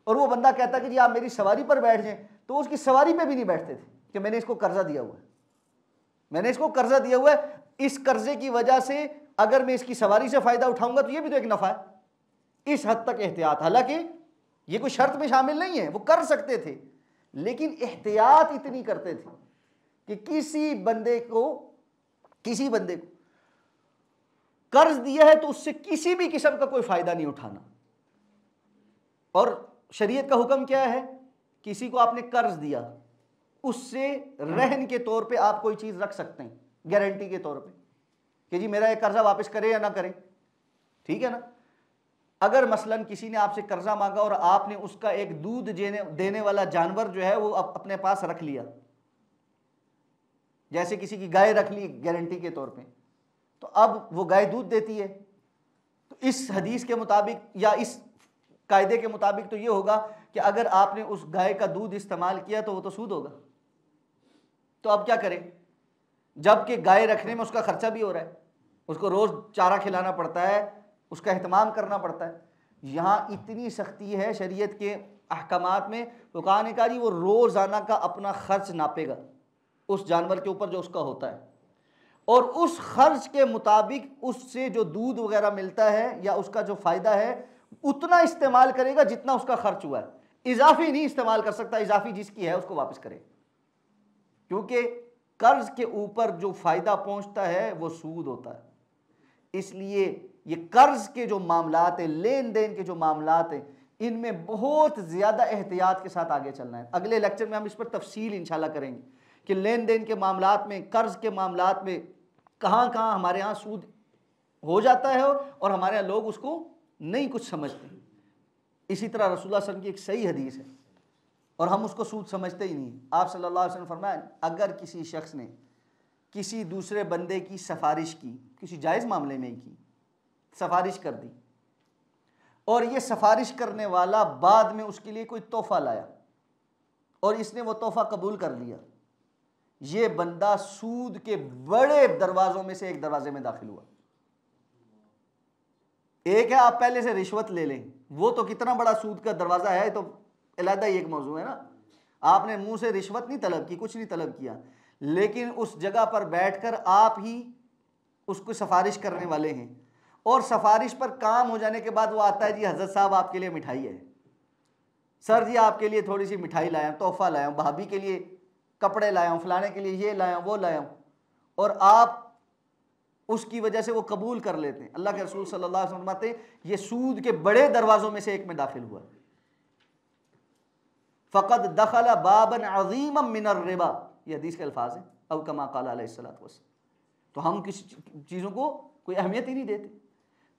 [SPEAKER 1] और वो बंदा कहता कि जी आप मेरी सवारी पर बैठ जाएं, तो उसकी सवारी पे भी नहीं बैठते थे कि मैंने इसको कर्जा दिया हुआ है, मैंने इसको कर्जा दिया हुआ है, इस कर्जे की वजह से अगर मैं इसकी सवारी से फायदा उठाऊंगा तो ये भी तो एक नफा है। इस हद तक एहतियात, हालांकि ये कोई शर्त में शामिल नहीं है, वो कर सकते थे, लेकिन एहतियात इतनी करते थे कि किसी बंदे को कर्ज दिया है तो उससे किसी भी किस्म का कोई फायदा नहीं उठाना। और शरीयत का हुक्म क्या है, किसी को आपने कर्ज दिया, उससे रहन के तौर पे आप कोई चीज रख सकते हैं, गारंटी के तौर पे कि जी मेरा ये कर्जा वापस करे या ना करे, ठीक है ना। अगर मसलन किसी ने आपसे कर्जा मांगा और आपने उसका एक दूध देने वाला जानवर जो है वो अपने पास रख लिया, जैसे किसी की गाय रख ली गारंटी के तौर पे, तो अब वो गाय दूध देती है, तो इस हदीस के मुताबिक या इस कायदे के मुताबिक तो ये होगा कि अगर आपने उस गाय का दूध इस्तेमाल किया तो वो तो सूद होगा। तो अब क्या करें, जबकि गाय रखने में उसका खर्चा भी हो रहा है, उसको रोज चारा खिलाना पड़ता है, उसका एहतमाम करना पड़ता है। यहाँ इतनी सख्ती है शरीयत के अहकामात में, तो कहा कहा जी वो रोज़ाना का अपना खर्च नापेगा उस जानवर के ऊपर जो उसका होता है, और उस खर्च के मुताबिक उससे जो दूध वगैरह मिलता है या उसका जो फ़ायदा है उतना इस्तेमाल करेगा जितना उसका खर्च हुआ है। इजाफी नहीं इस्तेमाल कर सकता, इजाफी जिसकी है उसको वापस करे, क्योंकि कर्ज के ऊपर जो फ़ायदा पहुंचता है वो सूद होता है। इसलिए ये कर्ज के जो मामलात हैं, लेन देन के जो मामलात हैं, इनमें बहुत ज़्यादा एहतियात के साथ आगे चलना है। अगले लेक्चर में हम इस पर तफसील इंशाल्लाह करेंगे कि लेन देन के मामलात में, कर्ज के मामलात में कहाँ कहाँ हमारे यहाँ सूद हो जाता है और हमारे यहाँ लोग उसको नहीं कुछ समझते। इसी तरह रसूलुल्लाह सल्लल्लाहु अलैहि वसल्लम की एक सही हदीस है और हम उसको सूद समझते ही नहीं। आप सल्लल्लाहु अलैहि वसल्लम फरमाया, अगर किसी शख्स ने किसी दूसरे बंदे की सिफारिश की, किसी जायज़ मामले में ही की, सिफारिश कर दी, और ये सिफारिश करने वाला बाद में उसके लिए कोई तोहफा लाया और इसने वो तोहफा कबूल कर लिया, ये बंदा सूद के बड़े दरवाज़ों में से एक दरवाजे में दाखिल हुआ। एक है आप पहले से रिश्वत ले लें, वो तो कितना बड़ा सूद का दरवाज़ा है, तो अलहदा ही एक मौजू है ना। आपने मुंह से रिश्वत नहीं तलब की, कुछ नहीं तलब किया, लेकिन उस जगह पर बैठकर आप ही उसको सिफारिश करने वाले हैं, और सिफारिश पर काम हो जाने के बाद वो आता है, जी हज़रत साहब आपके लिए मिठाई है, सर जी आपके लिए थोड़ी सी मिठाई लाया हूँ, तोहफा लाया हूँ, भाभी के लिए कपड़े लाया हूँ, फलाने के लिए ये लाया हूँ, वो लाया हूँ, और आप उसकी वजह से वो कबूल कर लेते हैं। अल्लाह के रसूल सल्लल्लाहु अलैहि वसल्लम फरमाते हैं ये सूद के बड़े दरवाज़ों में से एक में दाखिल हुआ। फ़क़द दखला बाबन अज़ीमम मिनर रिबा, ये हदीस के अल्फाज हैं, औ कमा क़ाल अलैहिस्सलातु वस्सलाम। तो हम किसी चीज़ों को कोई अहमियत ही नहीं देते।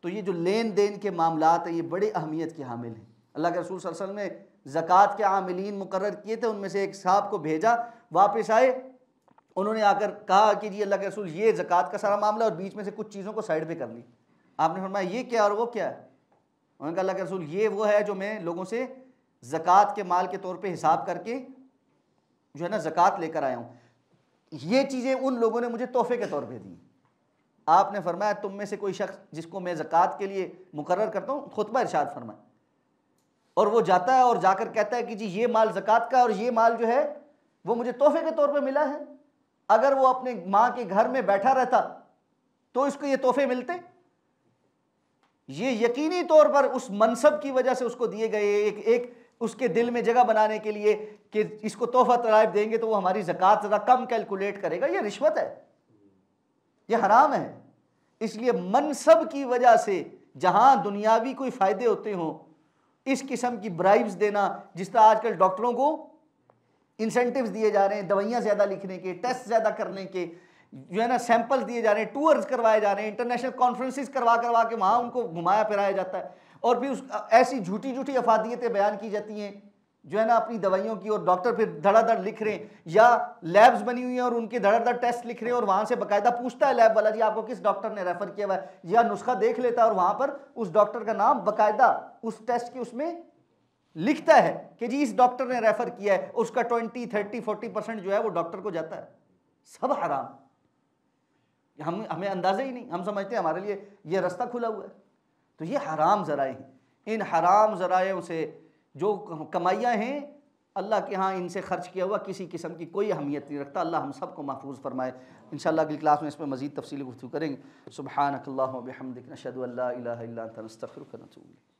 [SPEAKER 1] तो ये जो लेन देन के मामलात हैं ये बड़ी अहमियत के हामिल हैं। अल्लाह के रसूल सल्लल्लाहु अलैहि वसल्लम ने ज़कात के आमिलीन मुकर्रर किए थे, उनमें से एक साहब को भेजा, वापस आए, उन्होंने आकर कहा कि जी अल्लाह के रसूल ये ज़कात का सारा मामला, और बीच में से कुछ चीज़ों को साइड पे कर ली। आपने फरमाया ये क्या और वो क्या है? उन्होंने कहा अल्लाह के रसूल ये वो है जो मैं लोगों से ज़कात के माल के तौर पे हिसाब करके जो है ना ज़कात लेकर आया हूँ, ये चीज़ें उन लोगों ने मुझे तोहफे के तौर पे दी। आपने फरमाया तुम में से कोई शख्स जिसको मैं ज़कात के लिए मुकर्रर करता हूँ, खुतबा इरशाद फरमाए, और वो जाता है और जाकर कहता है कि जी ये माल ज़कात का, और ये माल जो है वो मुझे तोहफे के तौर पे मिला है, अगर वो अपने माँ के घर में बैठा रहता तो इसको ये तोहफे मिलते। ये यकीनी तौर पर उस मनसब की वजह से उसको दिए गए, एक उसके दिल में जगह बनाने के लिए कि इसको तोहफा तराइब देंगे तो वो हमारी ज़कात ज़रा कम कैलकुलेट करेगा। ये रिश्वत है, ये हराम है। इसलिए मनसब की वजह से जहाँ दुनियावी कोई फ़ायदे होते हों, इस किस्म की ब्राइब्स देना, जिस तरह आजकल डॉक्टरों को इंसेंटिव्स दिए जा रहे हैं, दवाइयाँ ज़्यादा लिखने के, टेस्ट ज़्यादा करने के, जो है ना सैंपल्स दिए जा रहे हैं, टूर्स करवाए जा रहे हैं, इंटरनेशनल कॉन्फ्रेंसेस करवा के वहाँ उनको घुमाया फिराया जाता है, और फिर ऐसी झूठी झूठी अफादियतें बयान की जाती हैं जो है ना अपनी दवाइयों की, और डॉक्टर फिर धड़ाधड़ लिख रहे हैं, या लैब्स बनी हुई हैं और उनके धड़ाधड़ टेस्ट लिख रहे हैं, और वहाँ से बाकायदा पूछता है लैब वाला जी आपको किस डॉक्टर ने रेफ़र किया हुआ है, या नुस्खा देख लेता है और वहाँ पर उस डॉक्टर का नाम बाकायदा उस टेस्ट के उसमें लिखता है कि जी इस डॉक्टर ने रेफ़र किया है, उसका 20, 30, 40% जो है वो डॉक्टर को जाता है। सब हराम, हमें अंदाज़ा ही नहीं, हम समझते हैं हमारे लिए ये रास्ता खुला हुआ है। तो ये हराम ज़राए हैं, इन हराम ज़रायों से जो कमाइयाँ हैं अल्लाह के यहाँ इनसे खर्च किया हुआ किसी किस्म की कोई अहमियत नहीं रखता। अल्लाह हम सबको महफूज फरमाए। इंशाअल्लाह अगली क्लास में इस पर मज़ीद तफसीली गुफ्तगू करेंगे। सुब्हानकल्लाहुम्मा व बिहम्दिक नशहदु अल्ला इलाहा इल्ला अंता नस्तगफिरुका व नतूबु इलैक।